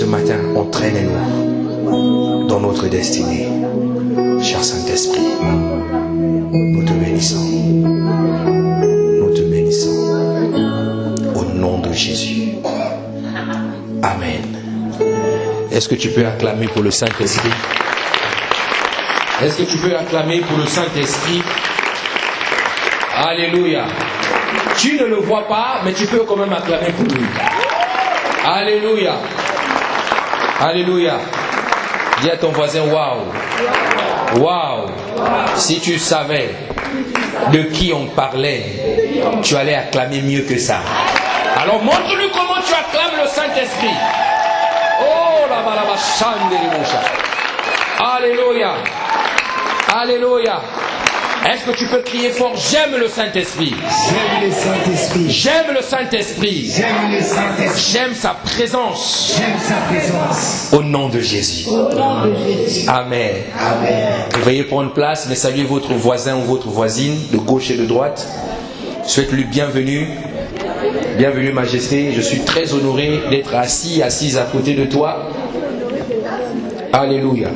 matin, entraîne-nous dans notre destinée. Cher Saint-Esprit, nous te bénissons. Nous te bénissons. Au nom de Jésus. Amen. Est-ce que tu peux acclamer pour le Saint-Esprit? Est-ce que tu peux acclamer pour le Saint-Esprit? Alléluia. Tu ne le vois pas, mais tu peux quand même acclamer pour lui. Alléluia. Alléluia. Dis à ton voisin, waouh. Waouh. Si tu savais de qui on parlait, tu allais acclamer mieux que ça. Alors montre-lui comment tu acclames le Saint-Esprit. Oh la balabachandelimusha. Alléluia. Alléluia. Est-ce que tu peux crier fort? J'aime le Saint-Esprit. J'aime le Saint-Esprit. J'aime le Saint-Esprit. J'aime le Saint-Esprit. J'aime sa présence. J'aime sa présence. Au nom de Jésus. Au nom de Jésus. Amen. Amen. Veuillez prendre place, mais saluez votre voisin ou votre voisine de gauche et de droite. Souhaite-lui bienvenue. Bienvenue, Majesté. Je suis très honoré d'être assise à côté de toi. Alléluia.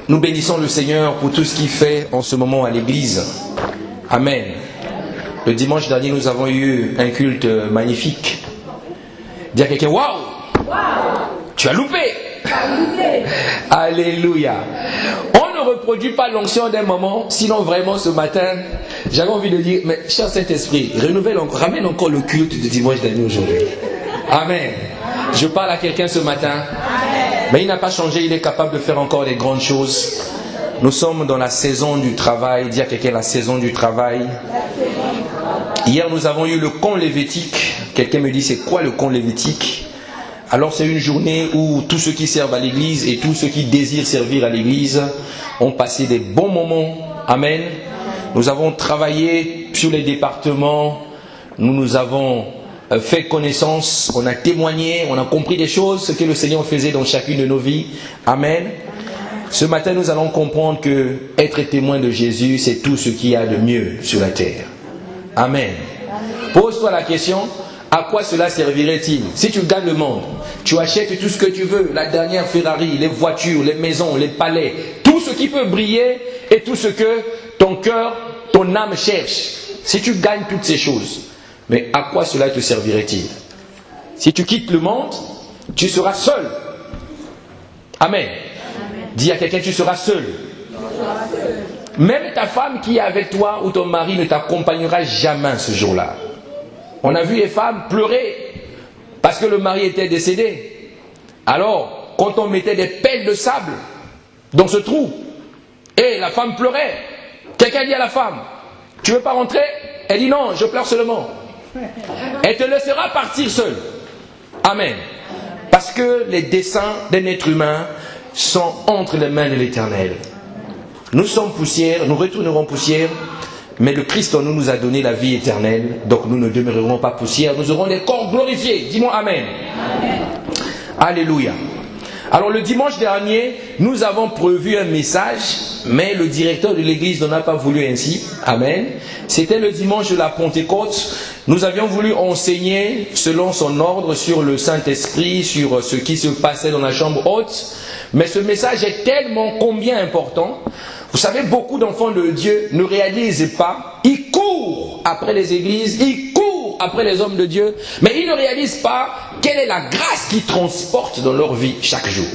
Nous bénissons le Seigneur pour tout ce qu'il fait en ce moment à l'église. Amen. Le dimanche dernier, nous avons eu un culte magnifique. Dis à quelqu'un, waouh! Tu as loupé! Alléluia. On ne reproduit pas l'onction d'un moment, sinon vraiment ce matin, j'avais envie de dire, mais cher Saint-Esprit, ramène encore le culte du dimanche dernier aujourd'hui. Amen. Je parle à quelqu'un ce matin, mais il n'a pas changé, il est capable de faire encore des grandes choses. Nous sommes dans la saison du travail. Dis à quelqu'un, la saison du travail. Hier, nous avons eu le con lévitique. Quelqu'un me dit, c'est quoi le con lévitique? Alors, c'est une journée où tous ceux qui servent à l'église et tous ceux qui désirent servir à l'église ont passé des bons moments. Amen. Nous avons travaillé sur les départements. Nous avons fait connaissance, on a témoigné, on a compris des choses, ce que le Seigneur faisait dans chacune de nos vies. Amen. Ce matin, nous allons comprendre que être témoin de Jésus, c'est tout ce qu'il y a de mieux sur la terre. Amen. Pose-toi la question, à quoi cela servirait-il? Si tu gagnes le monde, tu achètes tout ce que tu veux, la dernière Ferrari, les voitures, les maisons, les palais, tout ce qui peut briller et tout ce que ton cœur, ton âme cherche. Si tu gagnes toutes ces choses, mais à quoi cela te servirait-il? Si tu quittes le monde, tu seras seul. Amen. Dis à quelqu'un, tu seras seul. Même ta femme qui est avec toi ou ton mari ne t'accompagnera jamais ce jour-là. On a vu les femmes pleurer parce que le mari était décédé. Alors, quand on mettait des pelles de sable dans ce trou, et la femme pleurait, quelqu'un dit à la femme, tu veux pas rentrer? Elle dit non, je pleure seulement. Elle te laissera partir seule. Amen. Parce que les desseins d'un être humain sont entre les mains de l'Éternel. Nous sommes poussière, nous retournerons poussière, mais le Christ en nous nous a donné la vie éternelle, donc nous ne demeurerons pas poussière, nous aurons des corps glorifiés. Dis-moi Amen. Amen. Alléluia. Alors le dimanche dernier, nous avons prévu un message, mais le directeur de l'église n'en a pas voulu ainsi. Amen. C'était le dimanche de la Pentecôte. Nous avions voulu enseigner selon son ordre sur le Saint-Esprit, sur ce qui se passait dans la chambre haute. Mais ce message est tellement combien important. Vous savez, beaucoup d'enfants de Dieu ne réalisent pas. Ils courent après les églises, ils courent après les hommes de Dieu, mais ils ne réalisent pas quelle est la grâce qui transporte dans leur vie chaque jour.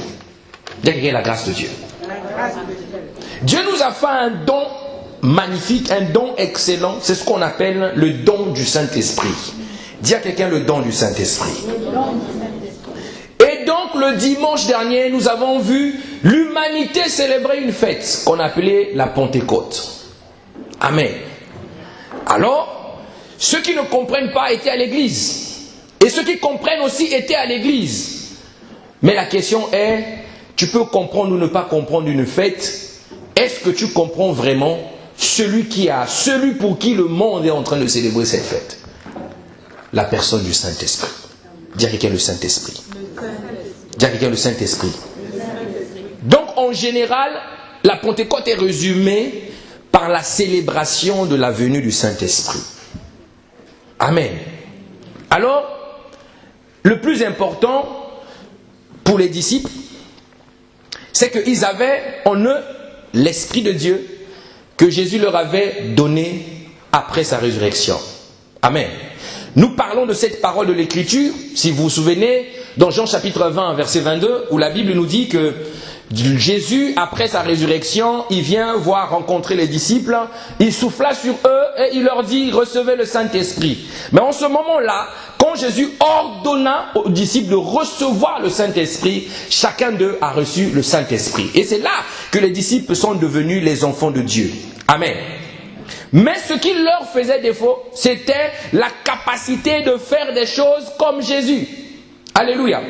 Quelle est la grâce de Dieu? Dieu nous a fait un don magnifique, un don excellent. C'est ce qu'on appelle le don du Saint-Esprit. Dis à quelqu'un le don du Saint-Esprit. Et donc le dimanche dernier, nous avons vu l'humanité célébrer une fête qu'on appelait la Pentecôte. Amen. Alors, ceux qui ne comprennent pas étaient à l'église. Et ceux qui comprennent aussi étaient à l'église. Mais la question est, tu peux comprendre ou ne pas comprendre une fête. Est-ce que tu comprends vraiment celui pour qui le monde est en train de célébrer cette fête? La personne du Saint-Esprit. Dis à quelqu'un le Saint-Esprit. Dis à quelqu'un le Saint-Esprit. Donc en général, la Pentecôte est résumée par la célébration de la venue du Saint-Esprit. Amen. Alors, le plus important pour les disciples, c'est qu'ils avaient en eux l'Esprit de Dieu que Jésus leur avait donné après sa résurrection. Amen. Nous parlons de cette parole de l'Écriture, si vous vous souvenez, dans Jean chapitre 20, verset 22, où la Bible nous dit que Jésus, après sa résurrection, il vient rencontrer les disciples, il souffla sur eux et il leur dit, recevez le Saint-Esprit. Mais en ce moment-là, quand Jésus ordonna aux disciples de recevoir le Saint-Esprit, chacun d'eux a reçu le Saint-Esprit. Et c'est là que les disciples sont devenus les enfants de Dieu. Amen. Mais ce qui leur faisait défaut, c'était la capacité de faire des choses comme Jésus. Alléluia.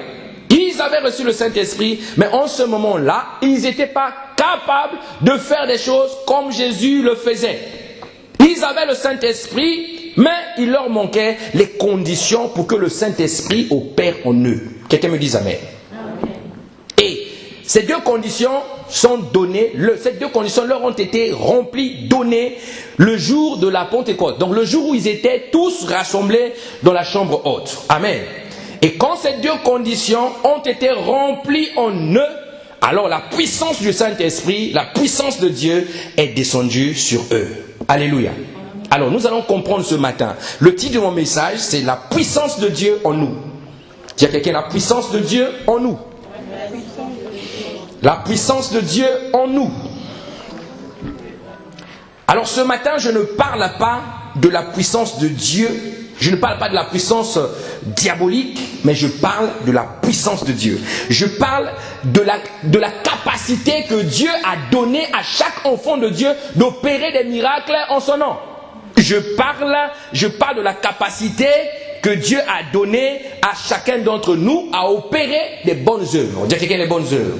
Ils avaient reçu le Saint-Esprit, mais en ce moment-là, ils n'étaient pas capables de faire des choses comme Jésus le faisait. Ils avaient le Saint-Esprit, mais il leur manquait les conditions pour que le Saint-Esprit opère en eux. Quelqu'un me dit Amen. Et ces deux conditions sont données, ces deux conditions leur ont été remplies, données le jour de la Pentecôte. Donc le jour où ils étaient tous rassemblés dans la chambre haute. Amen. Et quand ces deux conditions ont été remplies en eux, alors la puissance du Saint-Esprit, la puissance de Dieu est descendue sur eux. Alléluia. Alors nous allons comprendre ce matin. Le titre de mon message, c'est la puissance de Dieu en nous. Dis à quelqu'un, la puissance de Dieu en nous. La puissance de Dieu en nous. Alors ce matin, je ne parle pas de la puissance de Dieu. Je ne parle pas de la puissance diabolique, mais je parle de la puissance de Dieu. Je parle de la capacité que Dieu a donnée à chaque enfant de Dieu d'opérer des miracles en son nom. Je parle de la capacité que Dieu a donnée à chacun d'entre nous à opérer des bonnes œuvres. On dit à quelqu'un les bonnes œuvres.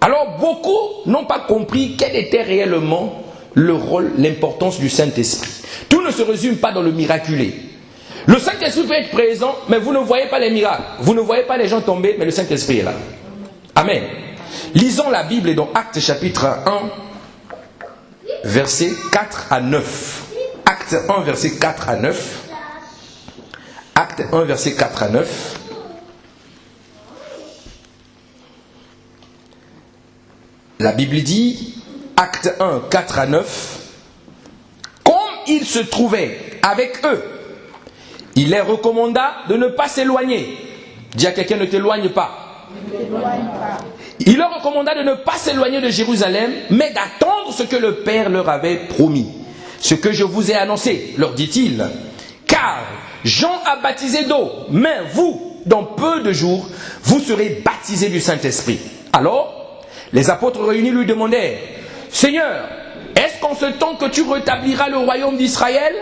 Alors beaucoup n'ont pas compris quel était réellement le rôle, l'importance du Saint-Esprit. Tout ne se résume pas dans le miraculé. Le Saint-Esprit peut être présent, mais vous ne voyez pas les miracles. Vous ne voyez pas les gens tomber, mais le Saint-Esprit est là. Amen. Lisons la Bible dans Actes chapitre 1, versets 4 à 9. Actes 1, verset 4 à 9. Actes 1, verset 4 à 9. La Bible dit, Acte 1, 4 à 9, comme il se trouvait avec eux, il les recommanda de ne pas s'éloigner. Dis à quelqu'un, ne t'éloigne pas. Il leur recommanda de ne pas s'éloigner de Jérusalem, mais d'attendre ce que le Père leur avait promis. Ce que je vous ai annoncé, leur dit-il, car Jean a baptisé d'eau, mais vous, dans peu de jours, vous serez baptisés du Saint-Esprit. Alors, les apôtres réunis lui demandèrent, Seigneur, est-ce qu'en ce temps que tu rétabliras le royaume d'Israël?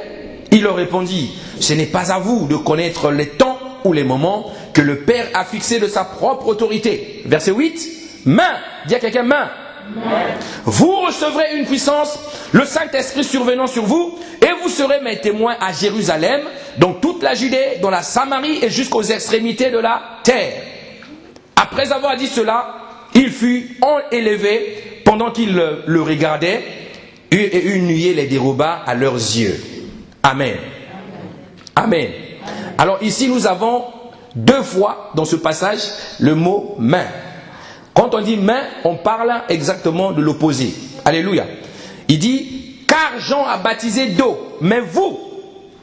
Il leur répondit, ce n'est pas à vous de connaître les temps ou les moments que le Père a fixés de sa propre autorité. Verset 8, main, dis à quelqu'un main. Vous recevrez une puissance, le Saint-Esprit survenant sur vous, et vous serez mes témoins à Jérusalem, dans toute la Judée, dans la Samarie et jusqu'aux extrémités de la terre. Après avoir dit cela, il fut élevé pendant qu'ils le regardaient, et une nuée les déroba à leurs yeux. Amen. Amen. Alors ici nous avons deux fois dans ce passage le mot main. Quand on dit main, on parle exactement de l'opposé. Alléluia. Il dit, car Jean a baptisé d'eau, mais vous,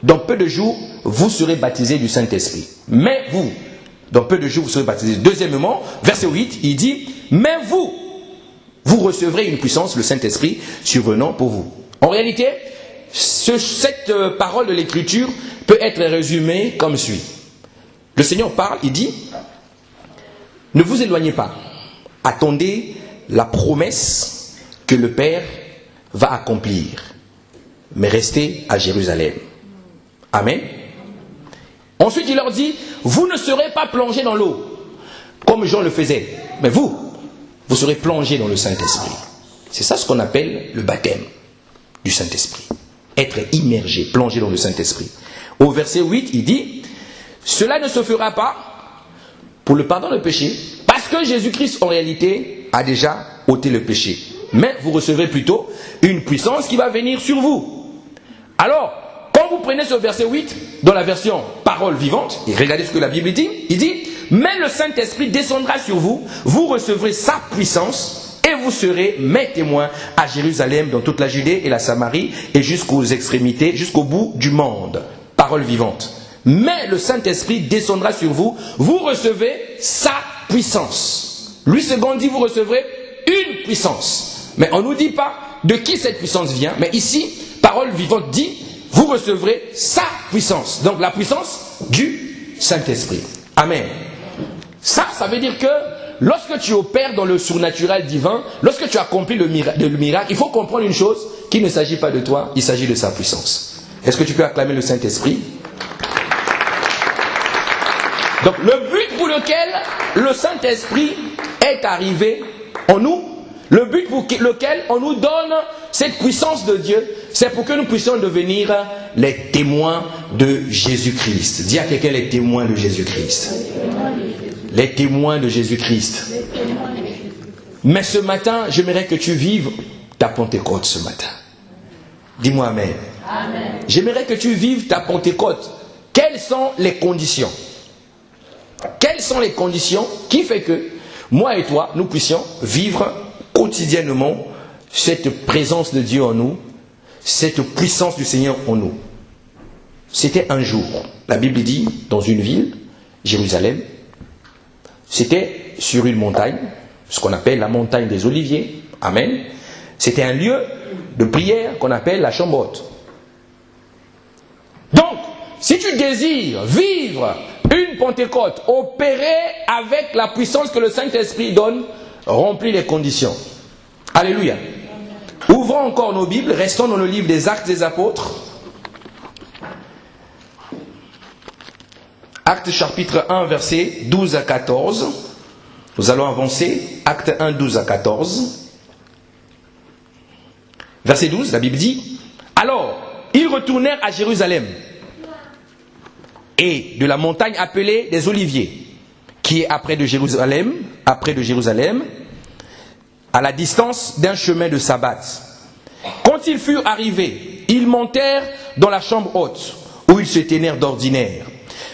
dans peu de jours, vous serez baptisés du Saint-Esprit. Mais vous, dans peu de jours, vous serez baptisés. Deuxièmement, verset 8, il dit, mais vous recevrez une puissance, le Saint-Esprit, survenant pour vous. En réalité, cette parole de l'Écriture peut être résumée comme suit. Le Seigneur parle, il dit, ne vous éloignez pas. Attendez la promesse que le Père va accomplir. Mais restez à Jérusalem. Amen. Ensuite, il leur dit, vous ne serez pas plongés dans l'eau, comme Jean le faisait. Mais vous serez plongés dans le Saint-Esprit. C'est ça ce qu'on appelle le baptême du Saint-Esprit. Être immergé, plongé dans le Saint-Esprit. Au verset 8, il dit, cela ne se fera pas pour le pardon de péché, parce que Jésus-Christ, en réalité, a déjà ôté le péché. Mais vous recevrez plutôt une puissance qui va venir sur vous. Alors, quand vous prenez ce verset 8, dans la version parole vivante, et regardez ce que la Bible dit, il dit, mais le Saint-Esprit descendra sur vous, vous recevrez sa puissance, et vous serez mes témoins à Jérusalem, dans toute la Judée et la Samarie, et jusqu'aux extrémités, jusqu'au bout du monde. Parole vivante. Mais le Saint-Esprit descendra sur vous, vous recevez sa puissance. Louis II dit, vous recevrez une puissance. Mais on ne nous dit pas de qui cette puissance vient, mais ici, parole vivante dit, vous recevrez sa puissance. Donc la puissance du Saint-Esprit. Amen. Ça veut dire que lorsque tu opères dans le surnaturel divin, lorsque tu accomplis le miracle, il faut comprendre une chose, qu'il ne s'agit pas de toi, il s'agit de sa puissance. Est-ce que tu peux acclamer le Saint-Esprit? Donc le but pour lequel le Saint-Esprit est arrivé en nous, le but pour lequel on nous donne cette puissance de Dieu, c'est pour que nous puissions devenir les témoins de Jésus-Christ. Dis à quelqu'un les témoins de Jésus-Christ. Les témoins de Jésus-Christ. Mais ce matin, j'aimerais que tu vives ta Pentecôte ce matin. Dis-moi Amen. Amen. J'aimerais que tu vives ta Pentecôte. Quelles sont les conditions? Quelles sont les conditions qui font que moi et toi, nous puissions vivre quotidiennement cette présence de Dieu en nous, cette puissance du Seigneur en nous? C'était un jour. La Bible dit, dans une ville, Jérusalem, c'était sur une montagne, ce qu'on appelle la montagne des Oliviers. Amen. C'était un lieu de prière qu'on appelle la chambre haute. Donc, si tu désires vivre une Pentecôte, opérer avec la puissance que le Saint-Esprit donne, remplis les conditions. Alléluia. Ouvrons encore nos Bibles, restons dans le livre des Actes des Apôtres. Actes chapitre 1, versets 12 à 14. Nous allons avancer. Actes 1, 12 à 14. Verset 12, la Bible dit, alors, ils retournèrent à Jérusalem et de la montagne appelée des Oliviers, qui est après de Jérusalem, à la distance d'un chemin de sabbat. Quand ils furent arrivés, ils montèrent dans la chambre haute, où ils se tenaient d'ordinaire.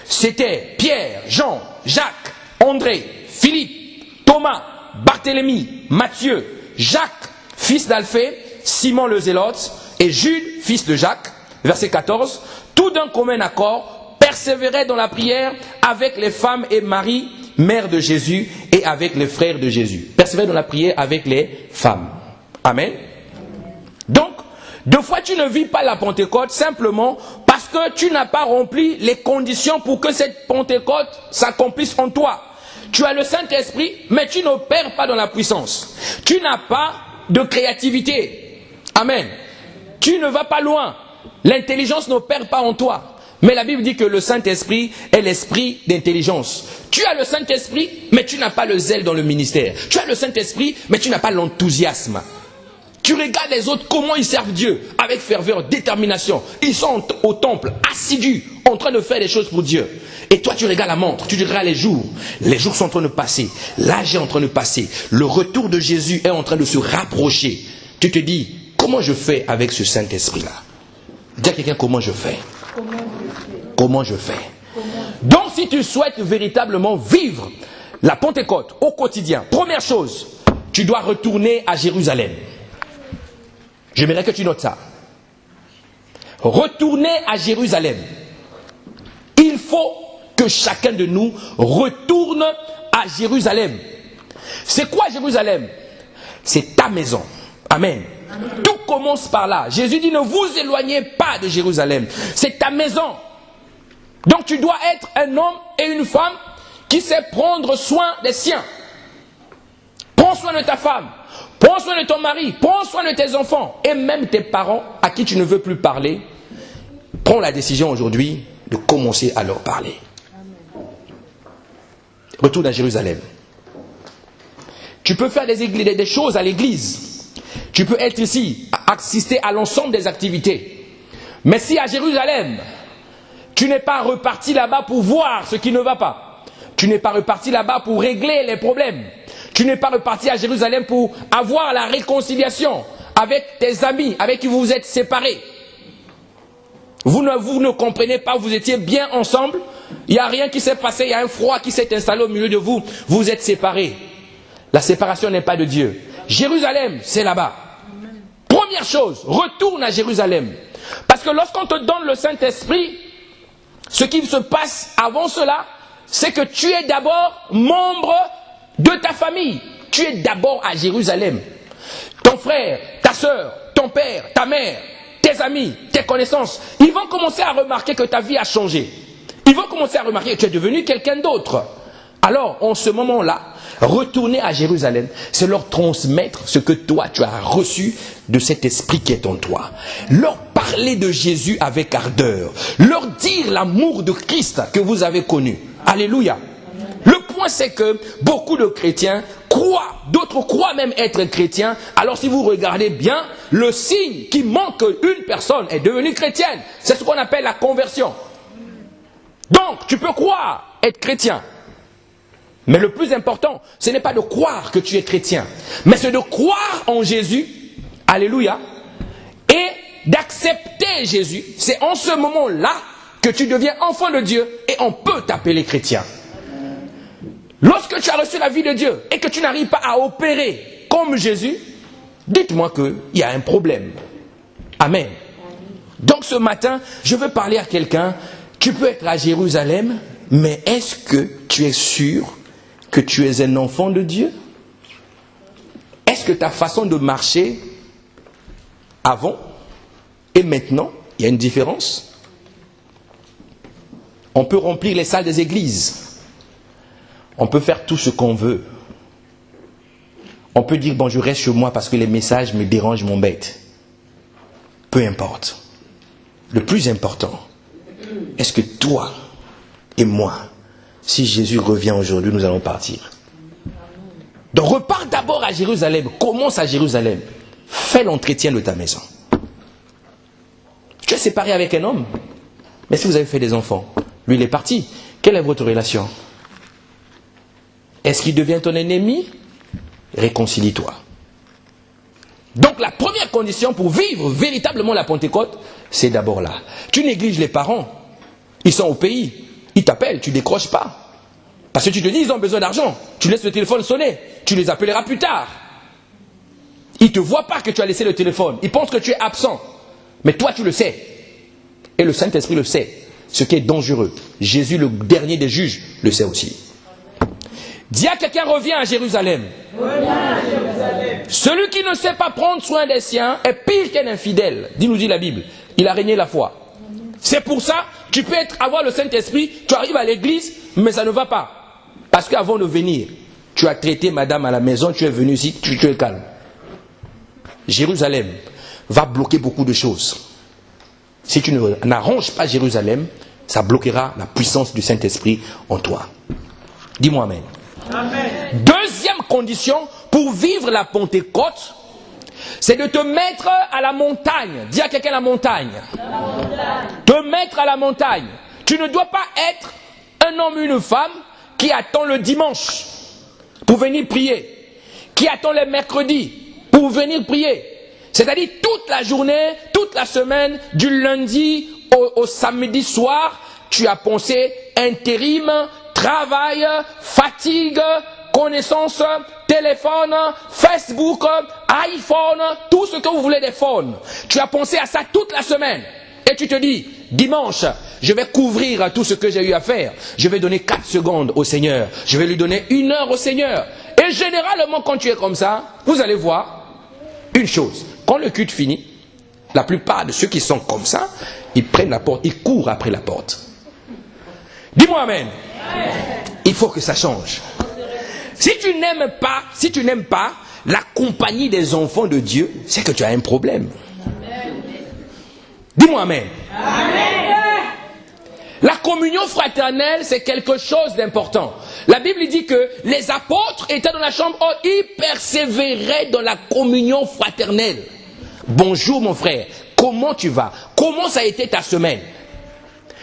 C'était Pierre, Jean, Jacques, André, Philippe, Thomas, Barthélemy, Matthieu, Jacques, fils d'Alphée, Simon le Zélote, et Jude, fils de Jacques. Verset 14. Tout d'un commun accord, persévéraient dans la prière avec les femmes et Marie, mère de Jésus, et avec les frères de Jésus. Persévérer dans la prière avec les femmes. Amen. Donc, deux fois tu ne vis pas la Pentecôte simplement parce que tu n'as pas rempli les conditions pour que cette Pentecôte s'accomplisse en toi. Tu as le Saint-Esprit, mais tu n'opères pas dans la puissance. Tu n'as pas de créativité. Amen. Tu ne vas pas loin. L'intelligence n'opère pas en toi. Mais la Bible dit que le Saint-Esprit est l'esprit d'intelligence. Tu as le Saint-Esprit, mais tu n'as pas le zèle dans le ministère. Tu as le Saint-Esprit, mais tu n'as pas l'enthousiasme. Tu regardes les autres, comment ils servent Dieu, avec ferveur, détermination. Ils sont au temple, assidus, en train de faire des choses pour Dieu. Et toi, tu regardes la montre, tu regardes les jours. Les jours sont en train de passer. L'âge est en train de passer. Le retour de Jésus est en train de se rapprocher. Tu te dis, comment je fais avec ce Saint-Esprit-là? Dis à quelqu'un comment je fais. Comment je fais. Donc, si tu souhaites véritablement vivre la Pentecôte au quotidien, première chose, tu dois retourner à Jérusalem. J'aimerais que tu notes ça. Retourner à Jérusalem. Il faut que chacun de nous retourne à Jérusalem. C'est quoi Jérusalem? C'est ta maison. Amen. Tout commence par là. Jésus dit, ne vous éloignez pas de Jérusalem. C'est ta maison. Donc tu dois être un homme et une femme qui sait prendre soin des siens. Prends soin de ta femme. Prends soin de ton mari. Prends soin de tes enfants. Et même tes parents à qui tu ne veux plus parler. Prends la décision aujourd'hui de commencer à leur parler. Retourne à Jérusalem. Tu peux faire des choses à l'église. Tu peux être ici, assister à l'ensemble des activités. Mais si à Jérusalem, tu n'es pas reparti là-bas pour voir ce qui ne va pas, tu n'es pas reparti là-bas pour régler les problèmes, tu n'es pas reparti à Jérusalem pour avoir la réconciliation avec tes amis avec qui vous vous êtes séparés, vous ne comprenez pas, vous étiez bien ensemble, il n'y a rien qui s'est passé, il y a un froid qui s'est installé au milieu de vous, vous êtes séparés. La séparation n'est pas de Dieu. Jérusalem, c'est là-bas. Première chose, retourne à Jérusalem. Parce que lorsqu'on te donne le Saint-Esprit, ce qui se passe avant cela, c'est que tu es d'abord membre de ta famille. Tu es d'abord à Jérusalem. Ton frère, ta soeur, ton père, ta mère, tes amis, tes connaissances, ils vont commencer à remarquer que ta vie a changé. Ils vont commencer à remarquer que tu es devenu quelqu'un d'autre. Alors, en ce moment-là, retourner à Jérusalem, c'est leur transmettre ce que toi, tu as reçu de cet esprit qui est en toi. Leur parler de Jésus avec ardeur. Leur dire l'amour de Christ que vous avez connu. Alléluia. Le point, c'est que beaucoup de chrétiens croient, d'autres croient même être chrétiens. Alors si vous regardez bien, le signe qui montre qu'une personne est devenue chrétienne, c'est ce qu'on appelle la conversion. Donc, tu peux croire être chrétien. Mais le plus important, ce n'est pas de croire que tu es chrétien, mais c'est de croire en Jésus, alléluia, et d'accepter Jésus. C'est en ce moment-là que tu deviens enfant de Dieu et on peut t'appeler chrétien. Lorsque tu as reçu la vie de Dieu et que tu n'arrives pas à opérer comme Jésus, dites-moi qu'il y a un problème. Amen. Donc ce matin, je veux parler à quelqu'un. Tu peux être à Jérusalem, mais est-ce que tu es sûr que tu es un enfant de Dieu? Est-ce que ta façon de marcher avant et maintenant, il y a une différence? On peut remplir les salles des églises. On peut faire tout ce qu'on veut. On peut dire, bon, je reste chez moi parce que les messages me dérangent, m'embêtent. Peu importe. Le plus important, est-ce que toi et moi, si Jésus revient aujourd'hui, nous allons partir? Donc repars d'abord à Jérusalem. Commence à Jérusalem. Fais l'entretien de ta maison. Tu es séparé avec un homme. Mais si vous avez fait des enfants, lui il est parti. Quelle est votre relation? Est-ce qu'il devient ton ennemi? Réconcilie-toi. Donc la première condition pour vivre véritablement la Pentecôte, c'est d'abord là. Tu négliges les parents. Ils sont au pays. Ils t'appellent, tu ne décroches pas. Parce que tu te dis, ils ont besoin d'argent. Tu laisses le téléphone sonner. Tu les appelleras plus tard. Ils ne te voient pas que tu as laissé le téléphone. Ils pensent que tu es absent. Mais toi, tu le sais. Et le Saint-Esprit le sait. Ce qui est dangereux. Jésus, le dernier des juges, le sait aussi. Dis à quelqu'un, reviens à Jérusalem. Celui qui ne sait pas prendre soin des siens est pire qu'un infidèle. Nous dit la Bible. Il a régné la foi. C'est pour ça, tu peux avoir le Saint-Esprit, tu arrives à l'église, mais ça ne va pas. Parce qu'avant de venir, tu as traité madame à la maison, tu es venu ici, tu es calme. Jérusalem va bloquer beaucoup de choses. Si tu n'arranges pas Jérusalem, ça bloquera la puissance du Saint-Esprit en toi. Dis-moi amen. Amen. Deuxième condition pour vivre la Pentecôte, c'est de te mettre à la montagne. Dis à quelqu'un la montagne. La montagne. Te mettre à la montagne. Tu ne dois pas être un homme ou une femme qui attend le dimanche pour venir prier, qui attend les mercredis pour venir prier. C'est-à-dire toute la journée, toute la semaine, du lundi au samedi soir, tu as pensé intérim, travail, fatigue, connaissance, téléphone, Facebook, iPhone, tout ce que vous voulez des phones. Tu as pensé à ça toute la semaine. Et tu te dis, dimanche, je vais couvrir tout ce que j'ai eu à faire. Je vais donner 4 secondes au Seigneur. Je vais lui donner 1 heure au Seigneur. Et généralement, quand tu es comme ça, vous allez voir une chose. Quand le culte finit, la plupart de ceux qui sont comme ça, ils prennent la porte, ils courent après la porte. Dis-moi amen. Il faut que ça change. Si tu n'aimes pas la compagnie des enfants de Dieu, c'est que tu as un problème. Dis-moi amen. Amen. La communion fraternelle, c'est quelque chose d'important. La Bible dit que les apôtres étaient dans la chambre haute, ils persévéraient dans la communion fraternelle. Bonjour mon frère, comment tu vas? Comment ça a été ta semaine?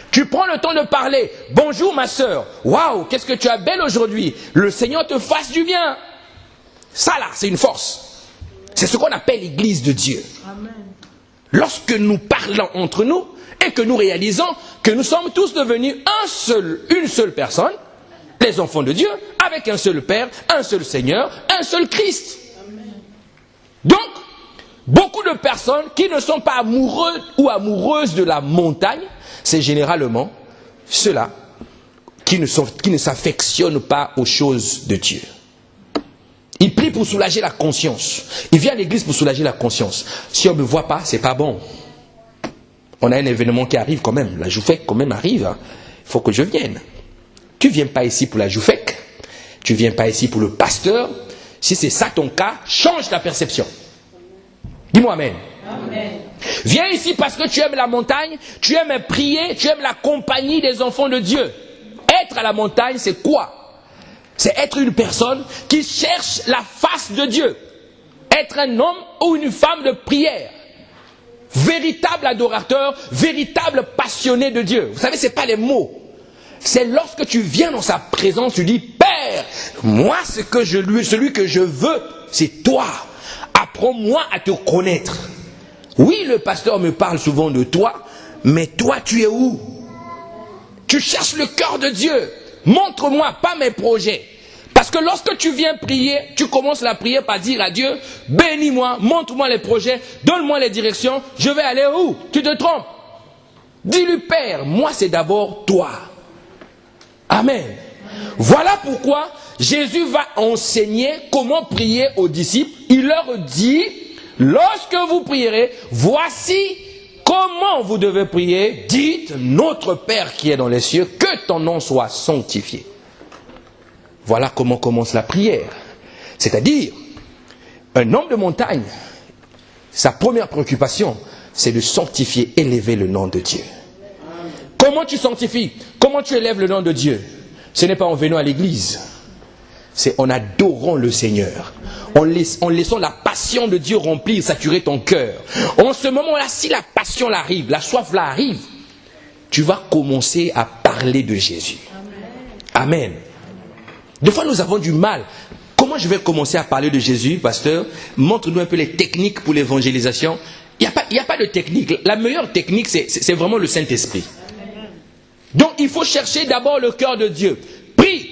Tu prends le temps de parler. Bonjour ma soeur. Waouh, qu'est-ce que tu as belle aujourd'hui. Le Seigneur te fasse du bien. Ça là, c'est une force. C'est ce qu'on appelle l'église de Dieu. Amen. Lorsque nous parlons entre nous, et que nous réalisons que nous sommes tous devenus une seule personne, les enfants de Dieu, avec un seul Père, un seul Seigneur, un seul Christ. Donc, beaucoup de personnes qui ne sont pas amoureux ou amoureuses de la montagne, c'est généralement ceux-là qui ne s'affectionnent pas aux choses de Dieu. Ils prient pour soulager la conscience. Ils viennent à l'église pour soulager la conscience. Si on ne me voit pas, c'est pas bon. On a un événement qui arrive quand même. La Joufek quand même arrive. Hein. Il faut que je vienne. Tu ne viens pas ici pour la Joufek. Tu ne viens pas ici pour le pasteur. Si c'est ça ton cas, change ta perception. Dis-moi amen. Amen. Viens ici parce que tu aimes la montagne, tu aimes prier, tu aimes la compagnie des enfants de Dieu. Être à la montagne, c'est quoi? C'est être une personne qui cherche la face de Dieu. Être un homme ou une femme de prière. Véritable adorateur, véritable passionné de Dieu. Vous savez, ce n'est pas les mots. C'est lorsque tu viens dans sa présence, tu dis, Père, moi, celui que je veux, c'est toi. Apprends-moi à te connaître. Oui, le pasteur me parle souvent de toi, mais toi, tu es où? Tu cherches le cœur de Dieu. Montre-moi, pas mes projets. Parce que lorsque tu viens prier, tu commences la prière par dire à Dieu, bénis-moi, montre-moi les projets, donne-moi les directions, je vais aller où? Tu te trompes. Dis-lui, Père, moi c'est d'abord toi. Amen. Voilà pourquoi Jésus va enseigner comment prier aux disciples. Il leur dit, lorsque vous prierez, voici comment vous devez prier. Dites, notre Père qui est dans les cieux, que ton nom soit sanctifié. Voilà comment commence la prière. C'est-à-dire, un homme de montagne, sa première préoccupation, c'est de sanctifier, élever le nom de Dieu. Comment tu sanctifies? Comment tu élèves le nom de Dieu? Ce n'est pas en venant à l'église. C'est en adorant le Seigneur. En laissant la passion de Dieu remplir, saturer ton cœur. En ce moment-là, si la passion arrive, la soif là arrive, tu vas commencer à parler de Jésus. Amen. Des fois, nous avons du mal. Comment je vais commencer à parler de Jésus, pasteur? Montre-nous un peu les techniques pour l'évangélisation. Il n'y a pas de technique. La meilleure technique, c'est vraiment le Saint-Esprit. Donc, il faut chercher d'abord le cœur de Dieu. Prie.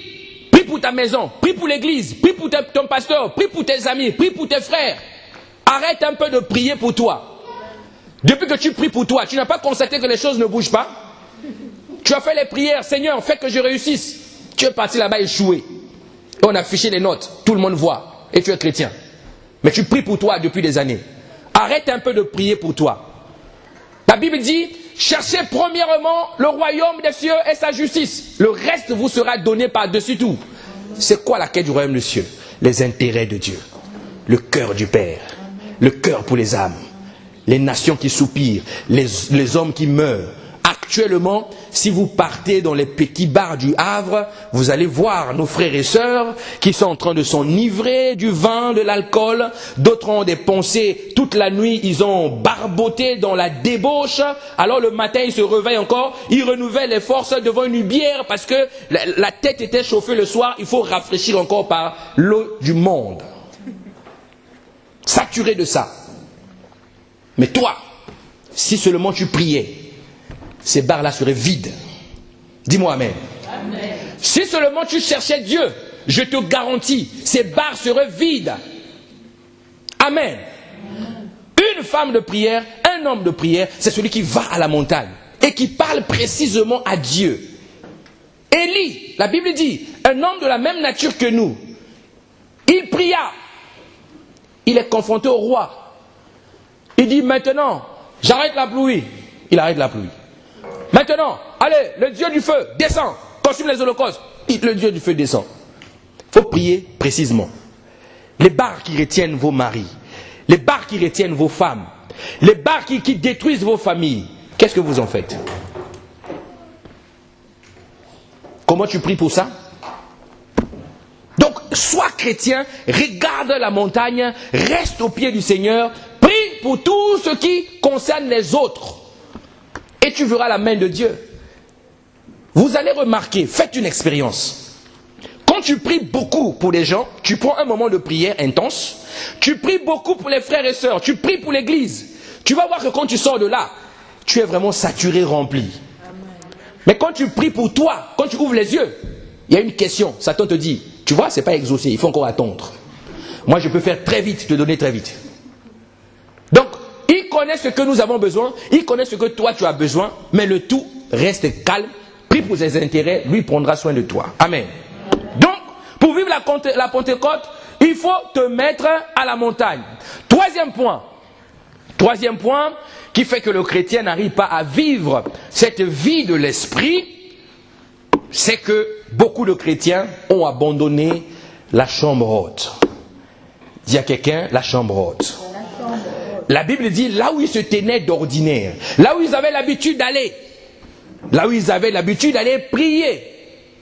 Prie pour ta maison. Prie pour l'église. Prie pour ton pasteur. Prie pour tes amis. Prie pour tes frères. Arrête un peu de prier pour toi. Depuis que tu pries pour toi, tu n'as pas constaté que les choses ne bougent pas? Tu as fait les prières. Seigneur, fais que je réussisse. Tu es parti là-bas échoué. Et on a affiché les notes. Tout le monde voit. Et tu es chrétien. Mais tu pries pour toi depuis des années. Arrête un peu de prier pour toi. La Bible dit, cherchez premièrement le royaume des cieux et sa justice. Le reste vous sera donné par-dessus tout. C'est quoi la quête du royaume des cieux? Les intérêts de Dieu. Le cœur du Père. Le cœur pour les âmes. Les nations qui soupirent. Les hommes qui meurent. Actuellement, si vous partez dans les petits bars du Havre, vous allez voir nos frères et sœurs qui sont en train de s'enivrer du vin, de l'alcool. D'autres ont des pensées toute la nuit, ils ont barboté dans la débauche. Alors le matin, ils se réveillent encore, ils renouvellent les forces devant une bière parce que la tête était chauffée le soir. Il faut rafraîchir encore par l'eau du monde. Saturé de ça. Mais toi, si seulement tu priais, ces bars-là seraient vides. Dis-moi amen. Amen. Si seulement tu cherchais Dieu, je te garantis, ces bars seraient vides. Amen. Une femme de prière, un homme de prière, c'est celui qui va à la montagne et qui parle précisément à Dieu. Élie, la Bible dit, un homme de la même nature que nous, il pria. Il est confronté au roi. Il dit maintenant, j'arrête la pluie. Il arrête la pluie. Maintenant, allez, le Dieu du feu, descend, consume les holocaustes. Le Dieu du feu descend. Il faut prier précisément. Les barres qui retiennent vos maris, les barres qui retiennent vos femmes, les barres qui détruisent vos familles, qu'est-ce que vous en faites? Comment tu pries pour ça? Donc, sois chrétien, regarde la montagne, reste au pied du Seigneur, prie pour tout ce qui concerne les autres. Et tu verras la main de Dieu. Vous allez remarquer, faites une expérience. Quand tu pries beaucoup pour les gens, tu prends un moment de prière intense, tu pries beaucoup pour les frères et sœurs, tu pries pour l'église. Tu vas voir que quand tu sors de là, tu es vraiment saturé, rempli. Mais quand tu pries pour toi, quand tu ouvres les yeux, il y a une question. Satan te dit, tu vois, c'est pas exaucé, il faut encore attendre. Moi, je peux faire très vite, te donner très vite. Donc, il connaît ce que nous avons besoin, il connaît ce que toi tu as besoin, mais le tout reste calme, prie pour ses intérêts, lui prendra soin de toi. Amen. Donc, pour vivre la Pentecôte, il faut te mettre à la montagne. Troisième point qui fait que le chrétien n'arrive pas à vivre cette vie de l'esprit, c'est que beaucoup de chrétiens ont abandonné la chambre haute. Dis à quelqu'un, la chambre haute. La Bible dit là où ils se tenaient d'ordinaire, là où ils avaient l'habitude d'aller, prier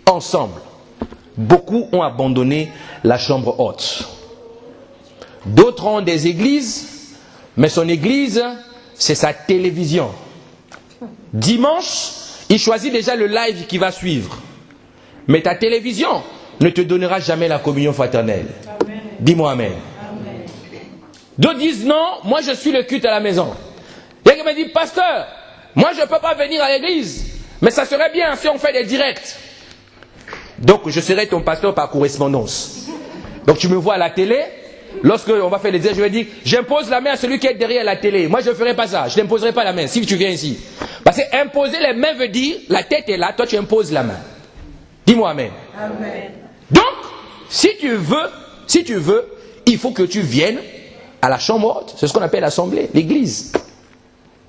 ensemble. Beaucoup ont abandonné la chambre haute. D'autres ont des églises, mais son église, c'est sa télévision. Dimanche, il choisit déjà le live qui va suivre. Mais ta télévision ne te donnera jamais la communion fraternelle. Amen. Dis-moi amen. Amen. D'autres disent non, moi je suis le culte à la maison. Il y a quelqu'un qui me dit, pasteur, moi je ne peux pas venir à l'église, mais ça serait bien si on fait des directs. Donc je serai ton pasteur par correspondance. Donc tu me vois à la télé, lorsque on va faire les directs, je vais dire, j'impose la main à celui qui est derrière la télé. Moi je ne ferai pas ça, je n'imposerai pas la main si tu viens ici. Parce que imposer les mains veut dire, la tête est là, toi tu imposes la main. Dis-moi amen. Amen. Donc, si tu veux, il faut que tu viennes à la chambre haute. C'est ce qu'on appelle l'assemblée, l'église.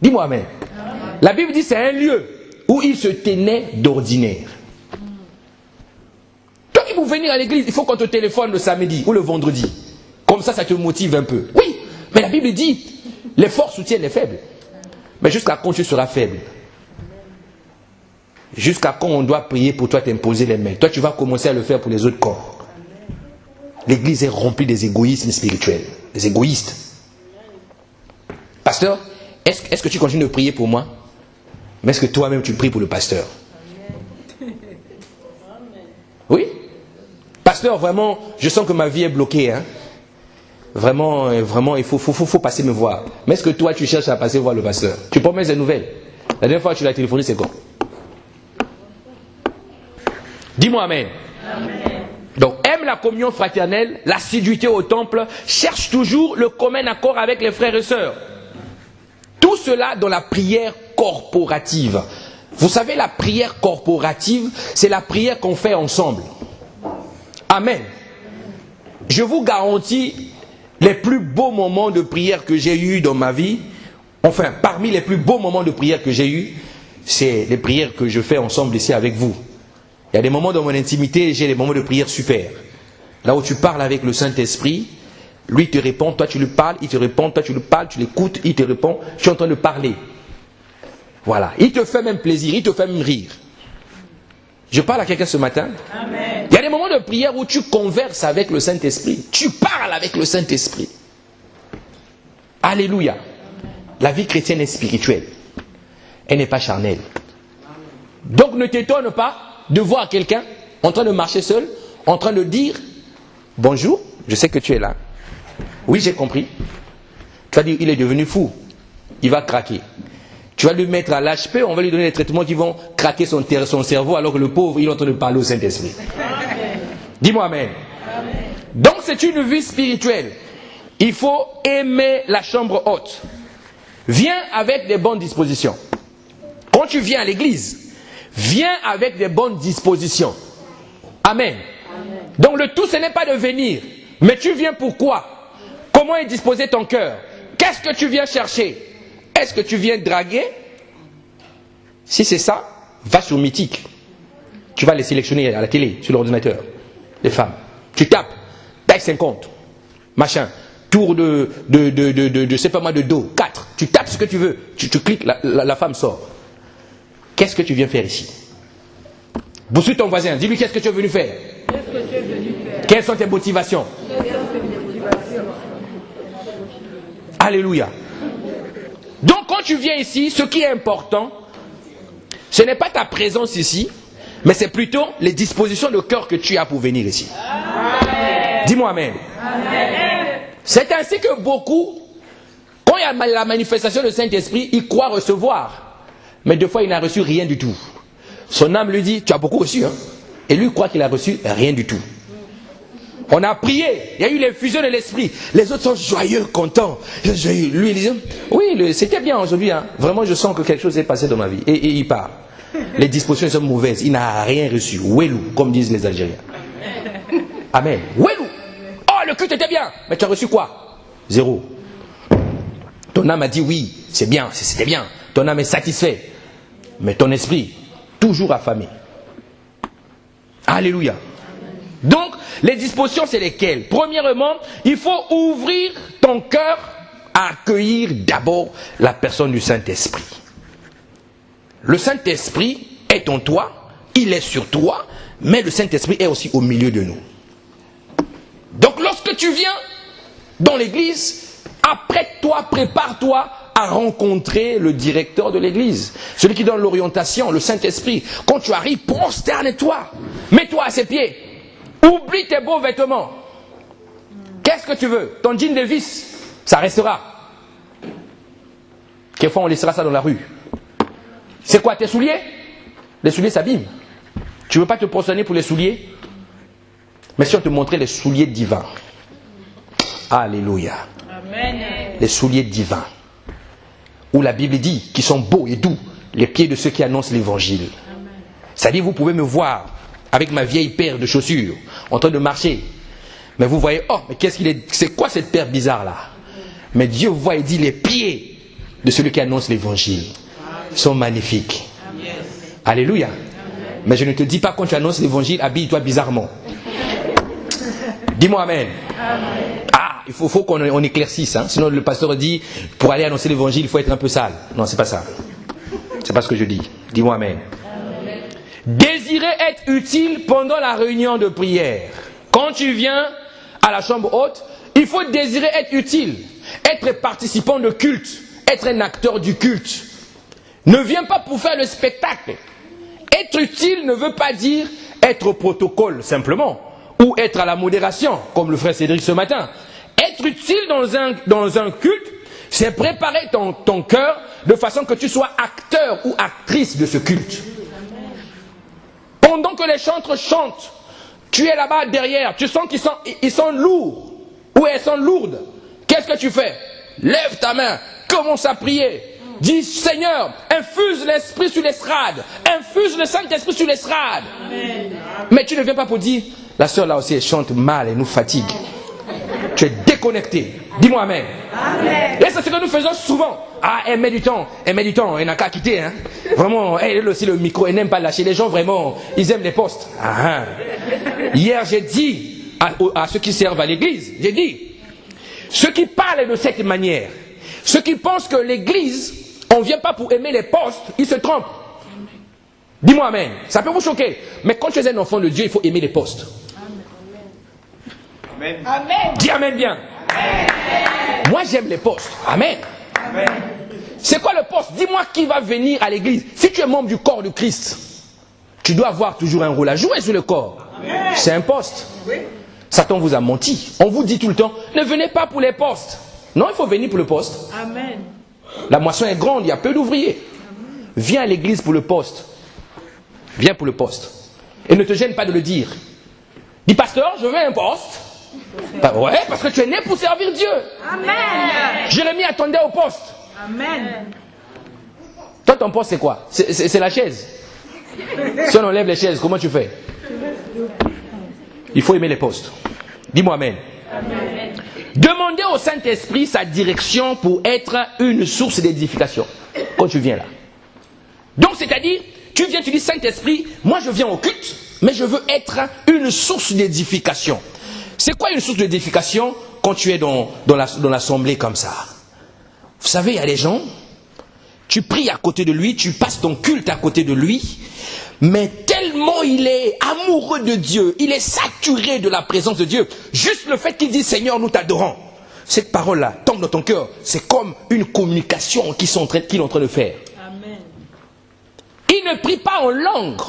Dis-moi amen. Amen. La Bible dit c'est un lieu où il se tenait d'ordinaire. Toi qui veux venir à l'église, il faut qu'on te téléphone le samedi ou le vendredi. Comme ça te motive un peu. Oui, mais la Bible dit, les forts soutiennent les faibles. Mais jusqu'à quand tu seras faible? Jusqu'à quand on doit prier pour toi, t'imposer les mains? Toi, tu vas commencer à le faire pour les autres corps. L'église est remplie des égoïsmes spirituels, des égoïstes. Pasteur, est-ce que tu continues de prier pour moi? Mais est-ce que toi-même tu pries pour le pasteur? Oui? Pasteur, vraiment, je sens que ma vie est bloquée. Hein? Vraiment, il faut passer me voir. Mais est-ce que toi, tu cherches à passer voir le pasteur? Tu promets des nouvelles. La dernière fois que tu l'as téléphoné, c'est quand? Dis-moi amen. Amen. Donc, aime la communion fraternelle, l'assiduité au temple, cherche toujours le commun accord avec les frères et sœurs. Tout cela dans la prière corporative. Vous savez, la prière corporative, c'est la prière qu'on fait ensemble. Amen. Je vous garantis, les plus beaux moments de prière que j'ai eus dans ma vie, enfin, parmi les plus beaux moments de prière que j'ai eus, c'est les prières que je fais ensemble ici avec vous. Il y a des moments dans mon intimité, j'ai des moments de prière super. Là où tu parles avec le Saint-Esprit, lui te répond, toi tu lui parles, il te répond, toi tu lui parles, tu l'écoutes, il te répond, tu es en train de parler. Voilà. Il te fait même plaisir, il te fait même rire. Je parle à quelqu'un ce matin. Amen. Il y a des moments de prière où tu converses avec le Saint-Esprit. Tu parles avec le Saint-Esprit. Alléluia. La vie chrétienne est spirituelle. Elle n'est pas charnelle. Donc ne t'étonne pas de voir quelqu'un en train de marcher seul, en train de dire « Bonjour, je sais que tu es là. Oui, j'ai compris. » Tu vas dire « Il est devenu fou. Il va craquer. » Tu vas lui mettre à l'HP, on va lui donner des traitements qui vont craquer son cerveau alors que le pauvre, il est en train de parler au Saint-Esprit. Dis-moi amen. Amen. Donc c'est une vie spirituelle. Il faut aimer la chambre haute. Viens avec des bonnes dispositions. Quand tu viens à l'église, viens avec des bonnes dispositions. Amen. Amen. Donc le tout, ce n'est pas de venir. Mais tu viens pourquoi? Comment est disposé ton cœur? Qu'est-ce que tu viens chercher? Est-ce que tu viens draguer? Si c'est ça, va sur Mythique. Tu vas les sélectionner à la télé, sur l'ordinateur. Les femmes. Tu tapes. Taille 50. Machin. Tour de c'est pas moi de dos. 4. Tu tapes ce que tu veux. Tu cliques, la femme sort. Qu'est-ce que tu viens faire ici? Bouscule ton voisin. Dis-lui qu'est-ce que tu es venu faire. Qu'est-ce que tu es venu faire? Quelles sont tes motivations? Alléluia. Donc quand tu viens ici, ce qui est important, ce n'est pas ta présence ici, mais c'est plutôt les dispositions de cœur que tu as pour venir ici. Amen. Dis-moi amen. Amen. C'est ainsi que beaucoup, quand il y a la manifestation du Saint-Esprit, il croit recevoir. Mais des fois, il n'a reçu rien du tout. Son âme lui dit, tu as beaucoup reçu, hein? Et lui croit qu'il a reçu rien du tout. On a prié, il y a eu l'effusion de l'esprit. Les autres sont joyeux, contents. Lui, il dit, oui, c'était bien aujourd'hui. Hein. Vraiment, je sens que quelque chose s'est passé dans ma vie. Et il part. Les dispositions sont mauvaises. Il n'a rien reçu. Ouelou, comme disent les Algériens. Amen. Ouelou. Oh, le culte était bien. Mais tu as reçu quoi? Zéro. Ton âme a dit oui, c'est bien, c'était bien. Ton âme est satisfait. Mais ton esprit, toujours affamé. Alléluia. Donc, les dispositions, c'est lesquelles? Premièrement, il faut ouvrir ton cœur à accueillir d'abord la personne du Saint-Esprit. Le Saint-Esprit est en toi, il est sur toi, mais le Saint-Esprit est aussi au milieu de nous. Donc, lorsque tu viens dans l'église, apprête-toi, prépare-toi à rencontrer le directeur de l'église, celui qui donne l'orientation, le Saint-Esprit. Quand tu arrives, prosterne-toi, mets-toi à ses pieds. Oublie tes beaux vêtements. Qu'est-ce que tu veux? Ton jean de vis, ça restera. Quelquefois, on laissera ça dans la rue. C'est quoi, tes souliers? Les souliers s'abîment. Tu ne veux pas te prosterner pour les souliers? Mais si on te montrait les souliers divins. Alléluia. Amen. Les souliers divins. Où la Bible dit qu'ils sont beaux et doux, les pieds de ceux qui annoncent l'évangile. C'est-à-dire, vous pouvez me voir avec ma vieille paire de chaussures, en train de marcher. Mais vous voyez, oh, mais c'est quoi cette paire bizarre là? Mais Dieu voit et dit, les pieds de celui qui annonce l'évangile sont magnifiques. Amen. Alléluia. Amen. Mais je ne te dis pas quand tu annonces l'évangile, habille-toi bizarrement. Dis-moi amen. Amen. Ah, il faut qu'on éclaircisse, hein? Sinon le pasteur dit, pour aller annoncer l'évangile, il faut être un peu sale. Non, c'est pas ça. C'est pas ce que je dis. Dis-moi amen. Désirer être utile pendant la réunion de prière. Quand tu viens à la chambre haute, il faut désirer être utile, être participant de culte, être un acteur du culte. Ne viens pas pour faire le spectacle. Être utile ne veut pas dire être au protocole simplement, ou être à la modération, comme le frère Cédric ce matin. Être utile dans un culte, c'est préparer ton cœur de façon que tu sois acteur ou actrice de ce culte. Pendant que les chantres chantent, tu es là-bas derrière, tu sens qu'ils sont lourds, ou elles sont lourdes. Qu'est-ce que tu fais? Lève ta main, commence à prier. Dis, Seigneur, infuse l'esprit sur l'estrade, infuse le Saint-Esprit sur l'estrade. Mais tu ne viens pas pour dire, la sœur là aussi elle chante mal et nous fatigue. Tu es déconnecté. Dis-moi amen. Amen. Et c'est ce que nous faisons souvent. Ah, elle met du temps, elle n'a qu'à quitter. Hein. Vraiment, elle aussi le micro, elle n'aime pas lâcher. Les gens vraiment, ils aiment les postes. Ah, hier j'ai dit à ceux qui servent à l'église, j'ai dit, ceux qui parlent de cette manière, ceux qui pensent que l'église, on ne vient pas pour aimer les postes, ils se trompent. Dis-moi amen. Ça peut vous choquer. Mais quand tu es un enfant de Dieu, il faut aimer les postes. Amen. Amen. Dis amen bien. Amen. Moi j'aime les postes. Amen. Amen. C'est quoi le poste? Dis-moi qui va venir à l'église. Si tu es membre du corps de Christ, tu dois avoir toujours un rôle à jouer sur le corps. Amen. C'est un poste. Oui. Satan vous a menti. On vous dit tout le temps, ne venez pas pour les postes. Non, il faut venir pour le poste. Amen. La moisson est grande, il y a peu d'ouvriers. Viens à l'église pour le poste. Viens pour le poste. Et ne te gêne pas de le dire. Dis, pasteur, je veux un poste. Bah ouais, parce que tu es né pour servir Dieu. Amen. Jérémie attendait au poste. Amen. Toi, ton poste, c'est quoi? C'est la chaise. Si on enlève les chaises, comment tu fais? Il faut aimer les postes. Dis-moi amen. Amen. Demandez au Saint-Esprit sa direction pour être une source d'édification. Quand tu viens là. Donc, c'est-à-dire, tu viens, tu dis, Saint-Esprit, moi je viens au culte, mais je veux être une source d'édification. C'est quoi une source d'édification quand tu es dans l'assemblée comme ça? Vous savez, il y a des gens, tu pries à côté de lui, tu passes ton culte à côté de lui, mais tellement il est amoureux de Dieu, il est saturé de la présence de Dieu. Juste le fait qu'il dit, Seigneur, nous t'adorons. Cette parole-là tombe dans ton cœur. C'est comme une communication qu'il est en train de faire. Amen. Il ne prie pas en langue.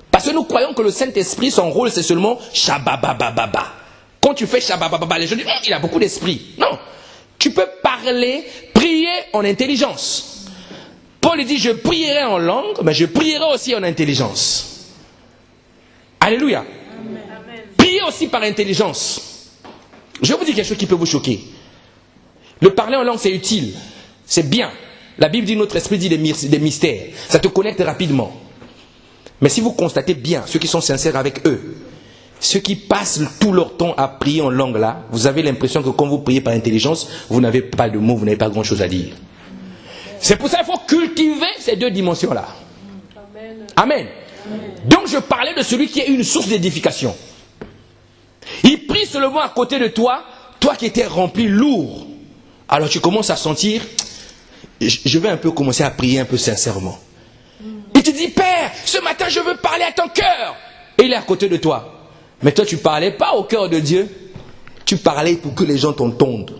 Parce que nous croyons que le Saint-Esprit, son rôle, c'est seulement Shabababababa. Quand tu fais Shababababa, les gens disent, il a beaucoup d'esprit. Non. Tu peux parler, prier en intelligence. Paul dit, je prierai en langue, mais je prierai aussi en intelligence. Alléluia. Amen. Priez aussi par intelligence. Je vais vous dire quelque chose qui peut vous choquer. Le parler en langue, c'est utile. C'est bien. La Bible dit, notre esprit dit des mystères. Ça te connecte rapidement. Mais si vous constatez bien, ceux qui sont sincères avec eux, ceux qui passent tout leur temps à prier en langue là, vous avez l'impression que quand vous priez par intelligence, vous n'avez pas de mots, vous n'avez pas grand chose à dire. C'est pour ça qu'il faut cultiver ces deux dimensions-là. Amen. Donc je parlais de celui qui est une source d'édification. Il prie seulement à côté de toi, toi qui étais rempli lourd. Alors tu commences à sentir, je vais un peu commencer à prier un peu sincèrement. Il te dit, Père, ce matin je veux parler à ton cœur. Et il est à côté de toi. Mais toi tu ne parlais pas au cœur de Dieu. Tu parlais pour que les gens t'entendent.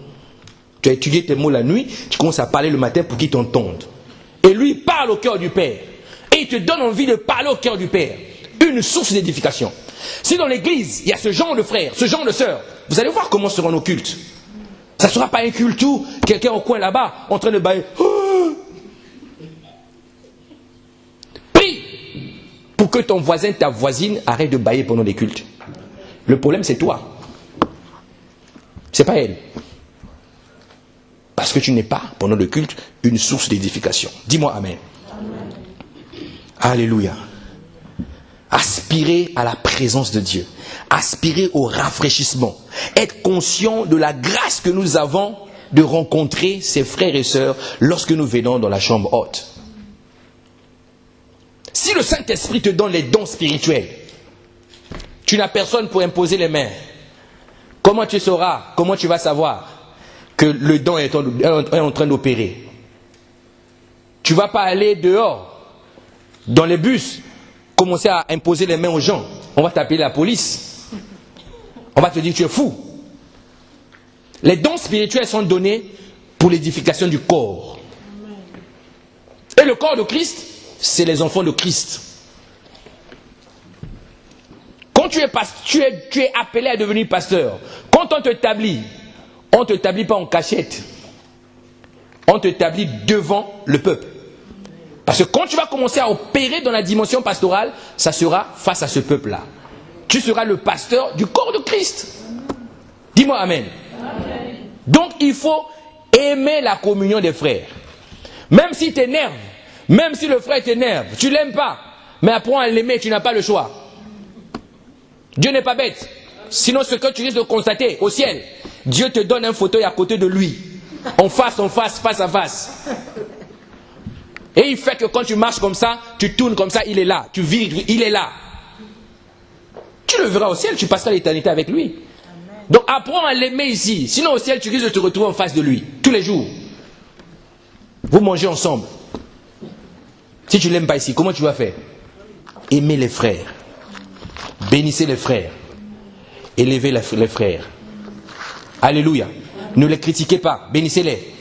Tu as étudié tes mots la nuit, tu commences à parler le matin pour qu'ils t'entendent. Et lui il parle au cœur du Père. Et il te donne envie de parler au cœur du Père. Une source d'édification. Si dans l'église, il y a ce genre de frères, ce genre de sœurs, vous allez voir comment seront nos cultes. Ça ne sera pas un culte où quelqu'un au coin là-bas, en train de bailler. Prie pour que ton voisin, ta voisine, arrête de bailler pendant les cultes. Le problème, c'est toi. C'est pas elle. Parce que tu n'es pas, pendant le culte, une source d'édification. Dis-moi Amen. Amen. Alléluia. Aspirer à la présence de Dieu. Aspirer au rafraîchissement. Être conscient de la grâce que nous avons de rencontrer ses frères et sœurs lorsque nous venons dans la chambre haute. Si le Saint-Esprit te donne les dons spirituels, tu n'as personne pour imposer les mains. Comment tu sauras, comment tu vas savoir que le don est en train d'opérer? Tu ne vas pas aller dehors, dans les bus, commencer à imposer les mains aux gens. On va t'appeler la police. On va te dire tu es fou. Les dons spirituels sont donnés pour l'édification du corps. Et le corps de Christ, c'est les enfants de Christ. Quand tu es appelé à devenir pasteur, quand on t'établit, on ne t'établit pas en cachette. On t'établit devant le peuple. Parce que quand tu vas commencer à opérer dans la dimension pastorale, ça sera face à ce peuple-là. Tu seras le pasteur du corps de Christ. Dis-moi Amen. Amen. Donc il faut aimer la communion des frères. Même s'il t'énerve, même si le frère t'énerve, tu ne l'aimes pas, mais apprends à l'aimer, tu n'as pas le choix. Dieu n'est pas bête. Sinon ce que tu risques de constater au ciel, Dieu te donne un fauteuil à côté de lui. En face, face à face. Et il fait que quand tu marches comme ça, tu tournes comme ça, il est là. Tu vires, il est là. Tu le verras au ciel, tu passeras l'éternité avec lui. Amen. Donc apprends à l'aimer ici. Sinon au ciel, tu risques de te retrouver en face de lui. Tous les jours. Vous mangez ensemble. Si tu ne l'aimes pas ici, comment tu vas faire? Aimez les frères. Bénissez les frères. Élevez les frères. Alléluia. Ne les critiquez pas. Bénissez-les.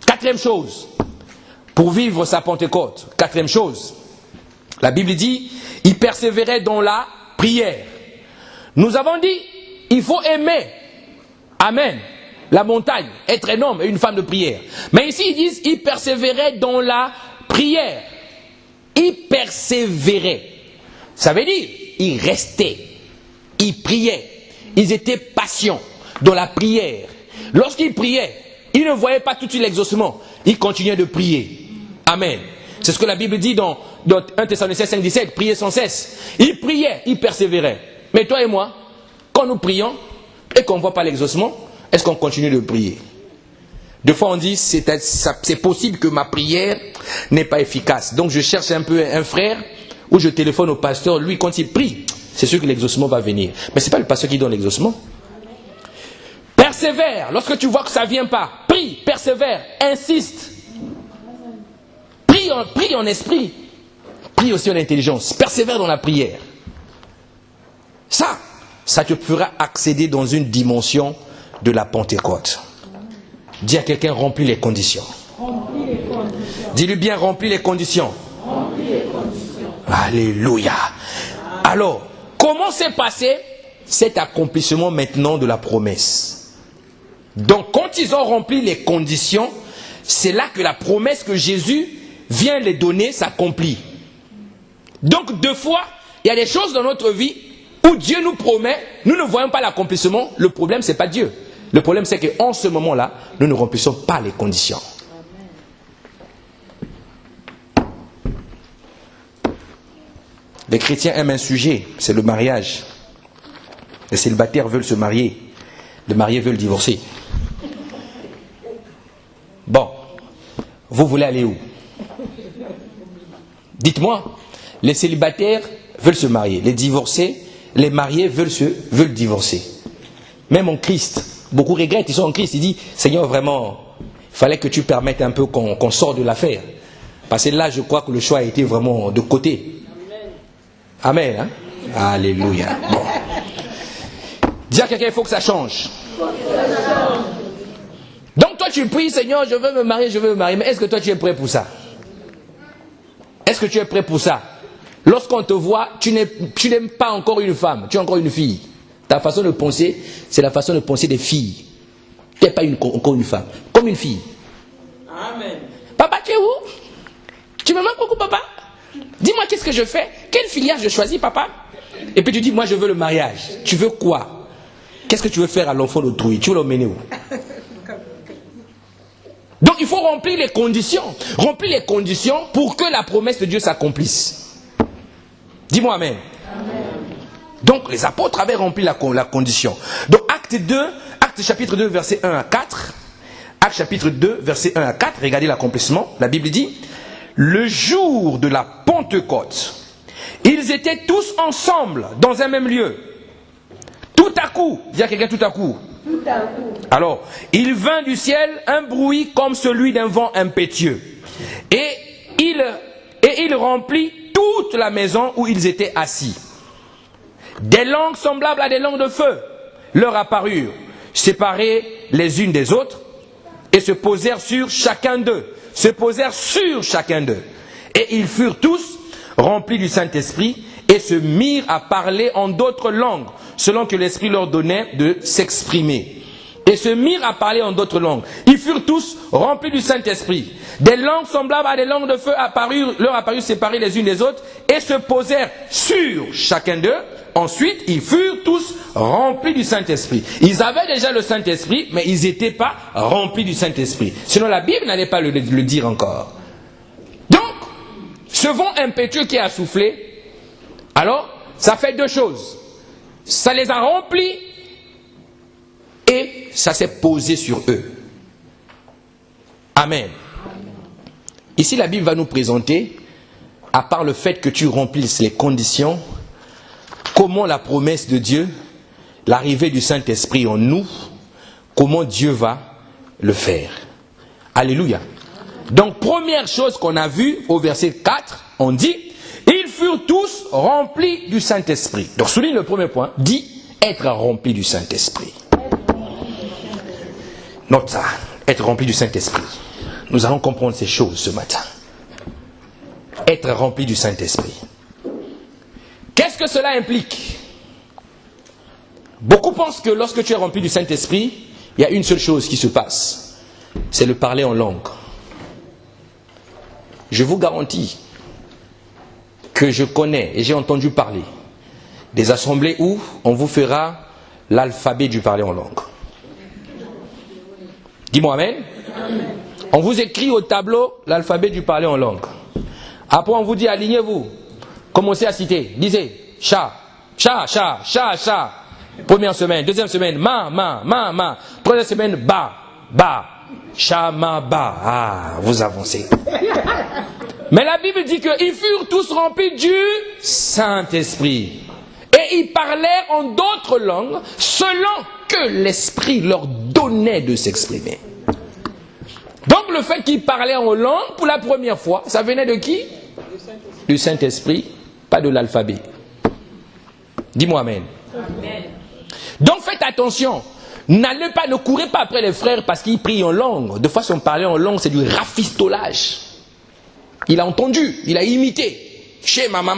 Quatrième chose. Pour vivre sa Pentecôte. Quatrième chose. La Bible dit, il persévérait dans la prière. Nous avons dit, il faut aimer. Amen. La montagne, être un homme et une femme de prière. Mais ici, ils disent, il persévérait dans la prière. Il persévérait. Ça veut dire, ils restaient. Ils priaient. Ils étaient patients dans la prière. Lorsqu'ils priaient, ils ne voyaient pas tout de suite l'exaucement. Ils continuaient de prier. Amen. C'est ce que la Bible dit dans 1 Thessaloniciens 5,17. Priez sans cesse. Ils priaient, ils persévéraient. Mais toi et moi, quand nous prions et qu'on ne voit pas l'exaucement, est-ce qu'on continue de prier? Des fois on dit c'est possible que ma prière n'est pas efficace. Donc je cherche un peu un frère ou je téléphone au pasteur. Lui quand il prie, c'est sûr que l'exaucement va venir. Mais ce n'est pas le pasteur qui donne l'exaucement. Persévère. Lorsque tu vois que ça ne vient pas, prie, persévère, insiste. Prie en esprit. Prie aussi en intelligence. Persévère dans la prière. Ça te fera accéder dans une dimension de la Pentecôte. Dis à quelqu'un, remplis les conditions. Dis-lui bien, remplis les conditions. Alléluia. Alors, comment s'est passé cet accomplissement maintenant de la promesse? Donc quand ils ont rempli les conditions, c'est là que la promesse que Jésus vient les donner s'accomplit. Donc deux fois, il y a des choses dans notre vie où Dieu nous promet, nous ne voyons pas l'accomplissement. Le problème, ce n'est pas Dieu. Le problème, c'est qu'en ce moment-là, nous ne remplissons pas les conditions. Les chrétiens aiment un sujet, c'est le mariage. Les célibataires veulent se marier. Les mariés veulent divorcer. Bon, vous voulez aller où? Dites-moi, les célibataires veulent se marier. Les divorcés, les mariés veulent divorcer. Même en Christ, beaucoup regrettent, ils sont en Christ, ils disent, Seigneur, vraiment, il fallait que tu permettes un peu qu'on sorte de l'affaire. Parce que là, je crois que le choix a été vraiment de côté. Amen. Hein? Alléluia. Bon. Dis à quelqu'un, il faut que ça change. Donc toi, tu pries, Seigneur, je veux me marier, mais est-ce que toi, tu es prêt pour ça? Est-ce que tu es prêt pour ça? Lorsqu'on te voit, tu n'aimes pas encore une femme, tu es encore une fille. Ta façon de penser, c'est la façon de penser des filles. Tu n'es pas encore une femme, comme une fille. Amen. Papa, tu es où? Tu me manques beaucoup, papa? Dis-moi, qu'est-ce que je fais? Quelle filière je choisis, papa? Et puis tu dis, moi je veux le mariage. Tu veux quoi? Qu'est-ce que tu veux faire à l'enfant d'autrui? Tu veux l'emmener où? Donc il faut remplir les conditions. Remplir les conditions pour que la promesse de Dieu s'accomplisse. Dis-moi amen. Amen. Donc les apôtres avaient rempli la condition. Donc Acte chapitre 2, verset 1 à 4. Acte chapitre 2, verset 1 à 4. Regardez l'accomplissement. La Bible dit, le jour de la Pentecôte, ils étaient tous ensemble dans un même lieu. Tout à coup, dis à quelqu'un tout à coup. Tout à coup. Alors, il vint du ciel un bruit comme celui d'un vent impétueux. Et il remplit toute la maison où ils étaient assis. Des langues semblables à des langues de feu leur apparurent, séparées les unes des autres, et se posèrent sur chacun d'eux. Et ils furent tous remplis du Saint-Esprit et se mirent à parler en d'autres langues, selon que l'Esprit leur donnait de s'exprimer. Et se mirent à parler en d'autres langues. Ils furent tous remplis du Saint-Esprit. Des langues semblables à des langues de feu leur apparurent séparées les unes des autres et se posèrent sur chacun d'eux. Ensuite, ils furent tous remplis du Saint-Esprit. Ils avaient déjà le Saint-Esprit, mais ils n'étaient pas remplis du Saint-Esprit. Sinon, la Bible n'allait pas le dire encore. Donc, ce vent impétueux qui a soufflé, alors, ça fait deux choses. Ça les a remplis et ça s'est posé sur eux. Amen. Ici, la Bible va nous présenter, à part le fait que tu remplisses les conditions, comment la promesse de Dieu, l'arrivée du Saint-Esprit en nous, comment Dieu va le faire. Alléluia. Donc, première chose qu'on a vue au verset 4, on dit, ils furent tous remplis du Saint-Esprit. Donc, souligne le premier point, dit être rempli du Saint-Esprit. Note ça, être rempli du Saint-Esprit. Nous allons comprendre ces choses ce matin. Être rempli du Saint-Esprit. Qu'est-ce que cela implique? Beaucoup pensent que lorsque tu es rempli du Saint-Esprit, il y a une seule chose qui se passe. C'est le parler en langue. Je vous garantis que je connais et j'ai entendu parler des assemblées où on vous fera l'alphabet du parler en langue. Dis-moi amen. On vous écrit au tableau l'alphabet du parler en langue. Après on vous dit alignez-vous. Commencez à citer. Lisez. Chat, chat, chat, chat, chat. Première semaine, deuxième semaine, ma. Troisième semaine, ba, chat, ma, ba. Ah, vous avancez. Mais la Bible dit qu'ils furent tous remplis du Saint-Esprit. Et ils parlèrent en d'autres langues selon que l'Esprit leur donnait de s'exprimer. Donc le fait qu'ils parlaient en langue pour la première fois, ça venait de qui? Du Saint-Esprit, pas de l'alphabet. Dis-moi amen. Amen. Donc faites attention. Ne courez pas après les frères parce qu'ils prient en langue. Des fois, si on parlait en langue, c'est du rafistolage. Il a entendu, il a imité. Chez maman,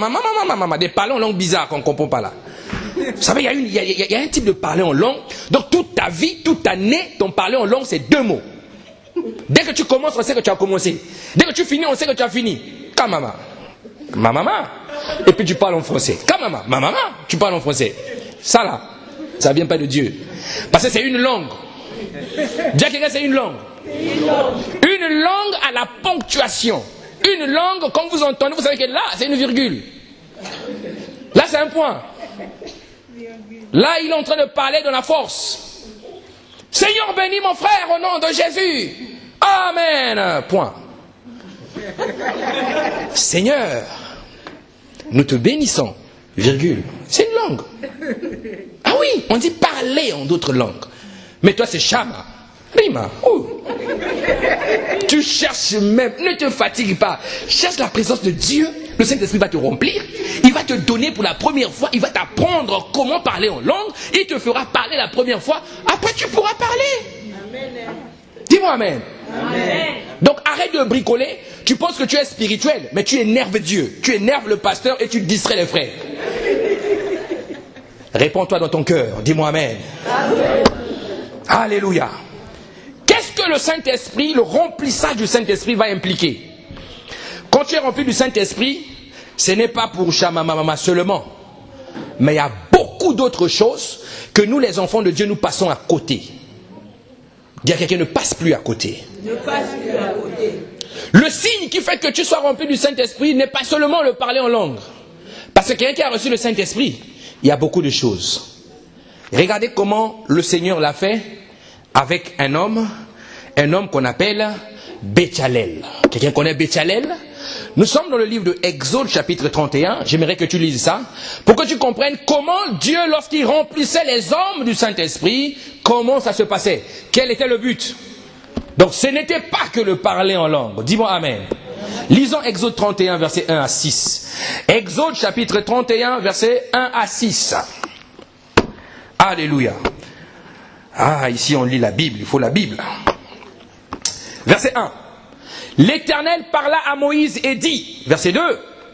des parler en langue bizarre qu'on ne comprend pas là. Vous savez, il y a un type de parler en langue. Donc toute ta vie, toute ta née, ton parler en langue, c'est 2 mots. Dès que tu commences, on sait que tu as commencé. Dès que tu finis, on sait que tu as fini. Kamama. Ma maman. Et puis tu parles en français. Kamama. Ma maman. Tu parles en français. Ça là, ça vient pas de Dieu. Parce que c'est une langue. Dis à quelqu'un, c'est une langue. Une langue à la ponctuation. Une langue, comme vous entendez, vous savez que là, c'est une virgule. Là, c'est un point. Là, il est en train de parler de la force. Seigneur, bénis mon frère au nom de Jésus. Amen. Point. Seigneur, nous te bénissons. Virgule. C'est une langue. Ah oui, on dit parler en d'autres langues. Mais toi, c'est Shama. Rima. Oh. Tu cherches même, ne te fatigue pas. Cherche la présence de Dieu. Le Saint-Esprit va te remplir. Il va te donner pour la première fois. Il va t'apprendre comment parler en langue. Il te fera parler la première fois. Après, tu pourras parler. Amen. Dis-moi amen. Amen. Donc, arrête de bricoler. Tu penses que tu es spirituel, mais tu énerves Dieu. Tu énerves le pasteur et tu distrais les frères. Réponds-toi dans ton cœur. Dis-moi amen. Amen. Alléluia. Qu'est-ce que le Saint-Esprit, le remplissage du Saint-Esprit va impliquer? Quand tu es rempli du Saint-Esprit, ce n'est pas pour Chamamama seulement. Mais il y a beaucoup d'autres choses que nous, les enfants de Dieu, nous passons à côté. Dis à quelqu'un, ne passe plus à côté. Ne passe plus à côté. Le signe qui fait que tu sois rempli du Saint-Esprit n'est pas seulement le parler en langue. Parce que quelqu'un qui a reçu le Saint-Esprit, il y a beaucoup de choses. Regardez comment le Seigneur l'a fait avec un homme qu'on appelle Béthalel. Quelqu'un connaît Béthalel? Nous sommes dans le livre de Exode chapitre 31. J'aimerais que tu lises ça pour que tu comprennes comment Dieu, lorsqu'il remplissait les hommes du Saint-Esprit, comment ça se passait. Quel était le but? Donc ce n'était pas que le parler en langue. Dis-moi amen. Lisons Exode 31 verset 1 à 6. Exode chapitre 31 verset 1 à 6. Alléluia. Ah, ici on lit la Bible, il faut la Bible. Verset 1. L'Éternel parla à Moïse et dit, verset 2,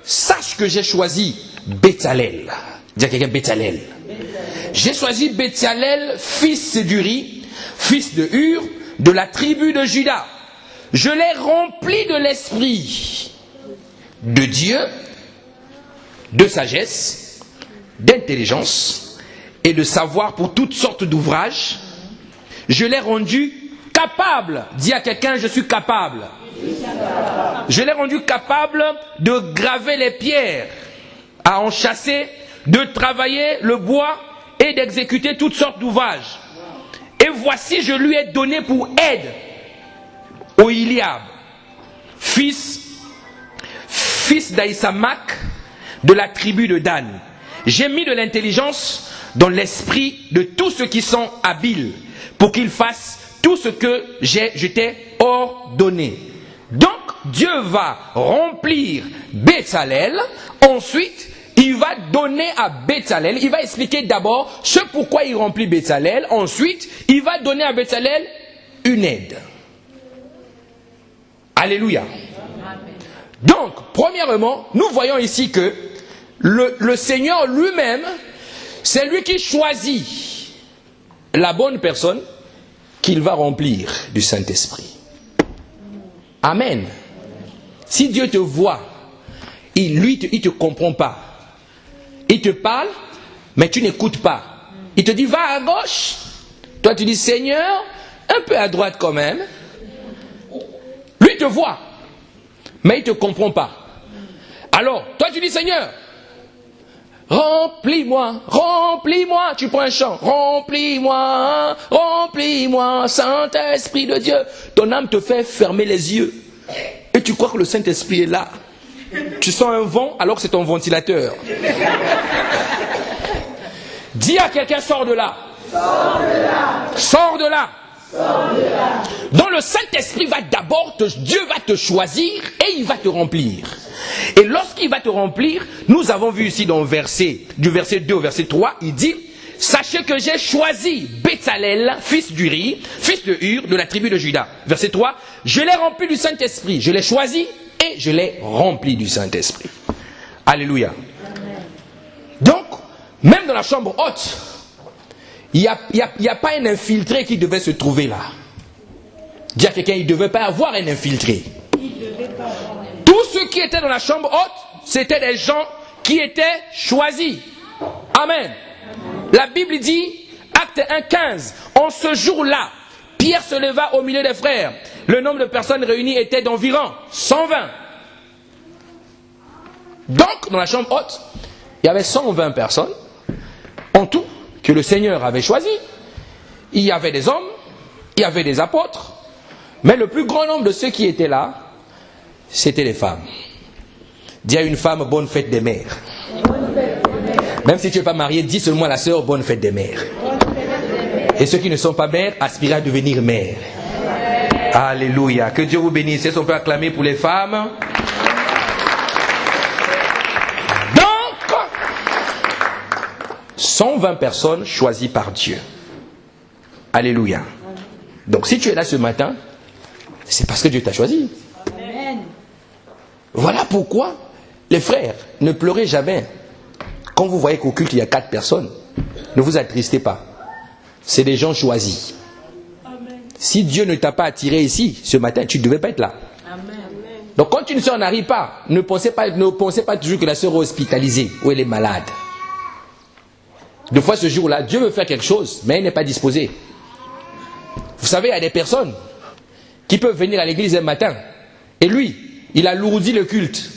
sache que j'ai choisi Béthalel. Dis à quelqu'un Béthalel. J'ai choisi Béthalel, fils d'Uri, fils de Hur, de la tribu de Juda. Je l'ai rempli de l'esprit de Dieu, de sagesse, d'intelligence et de savoir pour toutes sortes d'ouvrages. Je l'ai rendu capable. Dis à quelqu'un, je suis capable. Je l'ai rendu capable de graver les pierres, à enchasser, de travailler le bois et d'exécuter toutes sortes d'ouvrages. Et voici, je lui ai donné pour aide Oholiab, fils d'Aïsamak, de la tribu de Dan. J'ai mis de l'intelligence dans l'esprit de tous ceux qui sont habiles, pour qu'ils fassent tout ce que je t'ai ordonné. Donc, Dieu va remplir Béthalel, ensuite, il va donner à Béthalel, il va expliquer d'abord ce pourquoi il remplit Béthalel, ensuite, il va donner à Béthalel une aide. Alléluia. Donc, premièrement, nous voyons ici que le Seigneur lui-même, c'est lui qui choisit la bonne personne qu'il va remplir du Saint-Esprit. Amen. Si Dieu te voit, il te comprend pas. Il te parle, mais tu n'écoutes pas. Il te dit, va à gauche. Toi, tu dis, Seigneur, un peu à droite quand même. Lui, il te voit, mais il ne te comprend pas. Alors, toi, tu dis, Seigneur, remplis-moi, remplis-moi. Tu prends un chant, remplis-moi, remplis-moi, Saint-Esprit de Dieu. Ton âme te fait fermer les yeux. Et tu crois que le Saint-Esprit est là. Tu sens un vent alors que c'est ton ventilateur. Dis à quelqu'un, sors de là. Sors de là. Sors de là. Sors de là. Donc le Saint-Esprit va d'abord, Dieu va te choisir et il va te remplir. Et lorsqu'il va te remplir, nous avons vu ici dans le verset, du verset 2 au verset 3, il dit, sachez que j'ai choisi Béthalel, fils d'Uri, fils de Hur, de la tribu de Juda. Verset 3, je l'ai rempli du Saint-Esprit, je l'ai choisi et je l'ai rempli du Saint-Esprit. Alléluia. Amen. Donc, Même dans la chambre haute, il n'y a pas un infiltré qui devait se trouver là. Dis à quelqu'un, il ne devait pas avoir un infiltré. Tous ceux qui étaient dans la chambre haute, c'était des gens qui étaient choisis. Amen. La Bible dit, Acte 1:15, en ce jour-là, Pierre se leva au milieu des frères. Le nombre de personnes réunies était d'environ 120. Donc, dans la chambre haute, il y avait 120 personnes, en tout, que le Seigneur avait choisi. Il y avait des hommes, il y avait des apôtres, mais le plus grand nombre de ceux qui étaient là, c'était les femmes. Dis à une femme, bonne fête des mères. Même si tu n'es pas marié, dis seulement à la sœur, bonne fête des mères. Et ceux qui ne sont pas mères, aspirent à devenir mères. Alléluia. Que Dieu vous bénisse. Est-ce qu'on peut acclamer pour les femmes? Donc, 120 personnes choisies par Dieu. Alléluia. Donc si tu es là ce matin, c'est parce que Dieu t'a choisi. Voilà pourquoi, les frères, ne pleurez jamais. Quand vous voyez qu'au culte il y a 4 personnes, ne vous attristez pas. C'est des gens choisis. Amen. Si Dieu ne t'a pas attiré ici, ce matin, tu ne devais pas être là. Amen. Donc quand une soeur n'arrive pas, ne pensez pas toujours que la soeur est hospitalisée ou elle est malade. Des fois ce jour-là, Dieu veut faire quelque chose, mais elle n'est pas disposée. Vous savez, il y a des personnes qui peuvent venir à l'église un matin, et lui, il alourdit le culte.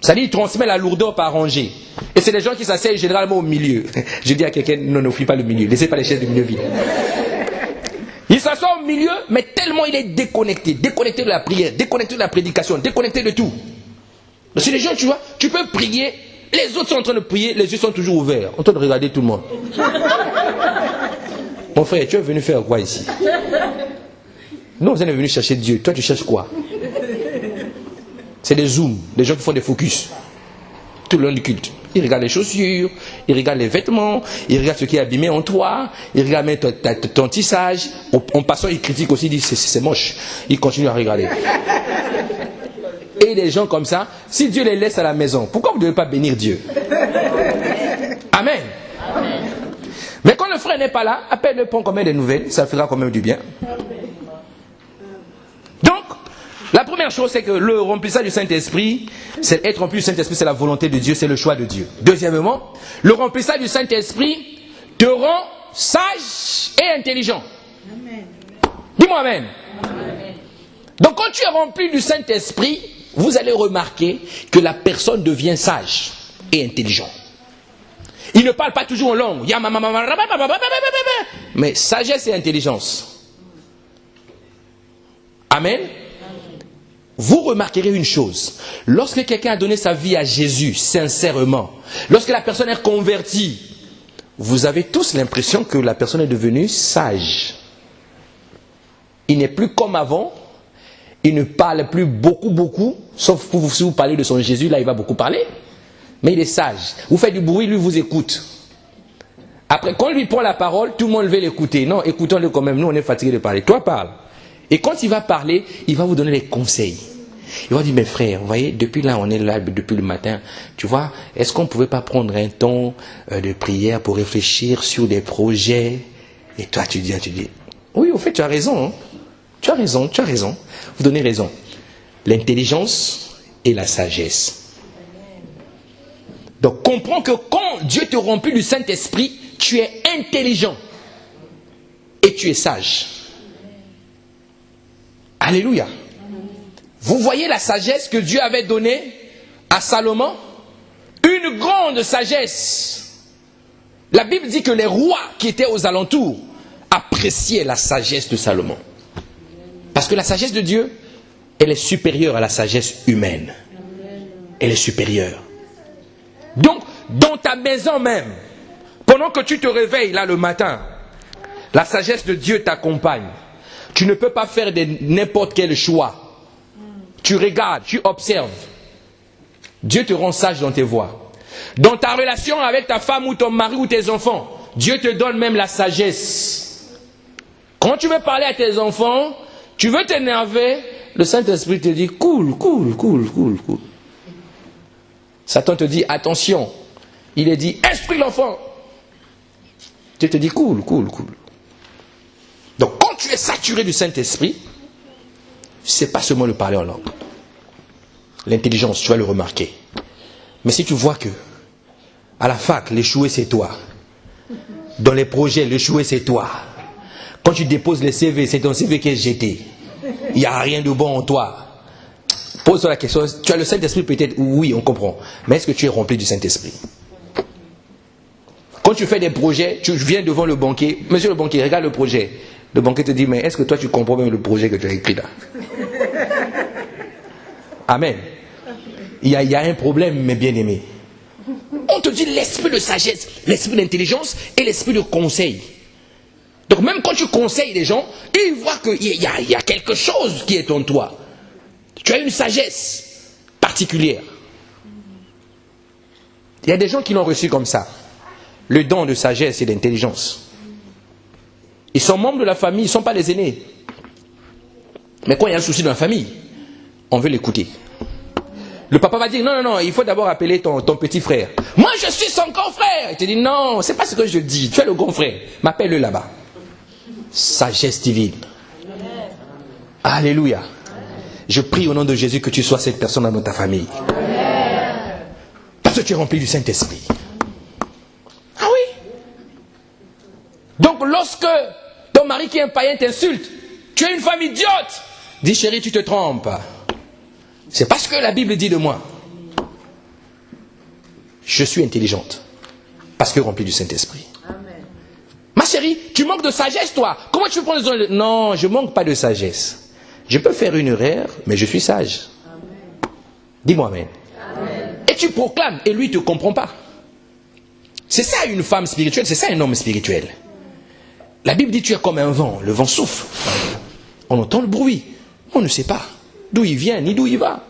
C'est-à-dire, il transmet la lourdeur par rangée. Et c'est des gens qui s'asseyent généralement au milieu. Je dis à quelqu'un, non, n'offrez pas le milieu. Laissez pas les chaises du milieu vides. Il s'assoit au milieu, mais tellement il est déconnecté. Déconnecté de la prière, déconnecté de la prédication, déconnecté de tout. C'est les gens, tu vois, tu peux prier, les autres sont en train de prier, les yeux sont toujours ouverts, en train de regarder tout le monde. Mon frère, tu es venu faire quoi ici? Nous, on est venu chercher Dieu. Toi, tu cherches quoi? C'est des zooms, des gens qui font des focus tout le long du culte. Ils regardent les chaussures, ils regardent les vêtements, ils regardent ce qui est abîmé en toi, ils regardent même ton tissage. En passant, ils critiquent aussi, ils disent c'est moche. Ils continuent à regarder. Et des gens comme ça, si Dieu les laisse à la maison, pourquoi vous ne devez pas bénir Dieu? Amen. Amen. Mais quand le frère n'est pas là, appelle-le, prends quand même des nouvelles, ça fera quand même du bien. Donc, la première chose, c'est que le remplissage du Saint-Esprit, c'est être rempli du Saint-Esprit, c'est la volonté de Dieu, c'est le choix de Dieu. Deuxièmement, le remplissage du Saint-Esprit te rend sage et intelligent. Amen. Dis-moi amen. Amen. Donc quand tu es rempli du Saint-Esprit, vous allez remarquer que la personne devient sage et intelligent. Il ne parle pas toujours en langue. Mais sagesse et intelligence. Amen. Vous remarquerez une chose. Lorsque quelqu'un a donné sa vie à Jésus sincèrement, lorsque la personne est convertie, vous avez tous l'impression que la personne est devenue sage. Il n'est plus comme avant. Il ne parle plus beaucoup, sauf si vous parlez de son Jésus, là il va beaucoup parler. Mais il est sage. Vous faites du bruit, lui vous écoute. Après, quand lui prend la parole, tout le monde veut l'écouter. Non, écoutons-le quand même, nous on est fatigué de parler. Toi parle. Et quand il va parler, il va vous donner des conseils. Il va dire, mes frères, vous voyez, depuis là, on est là, depuis le matin, tu vois, est-ce qu'on ne pouvait pas prendre un temps de prière pour réfléchir sur des projets? Et toi, tu dis, oui, au fait, tu as raison. Hein. Tu as raison. Vous donnez raison. L'intelligence et la sagesse. Donc, comprends que quand Dieu te remplit du Saint-Esprit, tu es intelligent et tu es sage. Alléluia. Vous voyez la sagesse que Dieu avait donnée à Salomon? Une grande sagesse. La Bible dit que les rois qui étaient aux alentours appréciaient la sagesse de Salomon. Parce que la sagesse de Dieu, elle est supérieure à la sagesse humaine. Elle est supérieure. Donc, dans ta maison même, pendant que tu te réveilles là le matin, la sagesse de Dieu t'accompagne. Tu ne peux pas faire n'importe quel choix. Tu regardes, tu observes. Dieu te rend sage dans tes voies. Dans ta relation avec ta femme ou ton mari ou tes enfants, Dieu te donne même la sagesse. Quand tu veux parler à tes enfants, tu veux t'énerver, le Saint-Esprit te dit cool. Satan te dit attention, Il est dit, instruis l'enfant. Tu te dis, cool. Donc quand tu es saturé du Saint-Esprit, c'est pas seulement le parler en langue. L'intelligence, tu vas le remarquer. Mais si tu vois que à la fac, l'échoué c'est toi. Dans les projets, l'échoué c'est toi. Quand tu déposes les CV, c'est ton CV qui est jeté. Il n'y a rien de bon en toi. Pose-toi la question, tu as le Saint-Esprit peut-être? Oui, on comprend. Mais est-ce que tu es rempli du Saint-Esprit? Quand tu fais des projets, tu viens devant le banquier. Monsieur le banquier, regarde le projet. Le banquier te dit, mais est-ce que toi tu comprends même le projet que tu as écrit là? Amen. Il y a un problème, mes bien-aimés. On te dit l'esprit de sagesse, l'esprit d'intelligence et l'esprit de conseil. Donc même quand tu conseilles les gens, ils voient qu'il y a quelque chose qui est en toi. Tu as une sagesse particulière. Il y a des gens qui l'ont reçu comme ça. Le don de sagesse et d'intelligence. Ils sont membres de la famille, ils ne sont pas les aînés. Mais quand il y a un souci dans la famille, on veut l'écouter. Le papa va dire, non, il faut d'abord appeler ton petit frère. Moi, je suis son grand frère. Il te dit, non, c'est pas ce que je dis. Tu es le grand frère. M'appelle-le là-bas. Sagesse divine. Amen. Alléluia. Je prie au nom de Jésus que tu sois cette personne dans ta famille. Amen. Parce que tu es rempli du Saint-Esprit. Ah oui. Donc, lorsque ton mari qui est un païen t'insulte, tu es une femme idiote. Dis, chérie, tu te trompes. C'est parce que la Bible dit de moi. Je suis intelligente. Parce que remplie du Saint-Esprit. Amen. Ma chérie, tu manques de sagesse, toi. Comment tu prends les autres? Non, je ne manque pas de sagesse. Je peux faire une erreur, mais je suis sage. Amen. Dis-moi amen. Amen. Et tu proclames, et lui ne te comprend pas. C'est ça une femme spirituelle, c'est ça un homme spirituel. La Bible dit tu es comme un vent, le vent souffle. On entend le bruit, on ne sait pas d'où il vient ni d'où il va.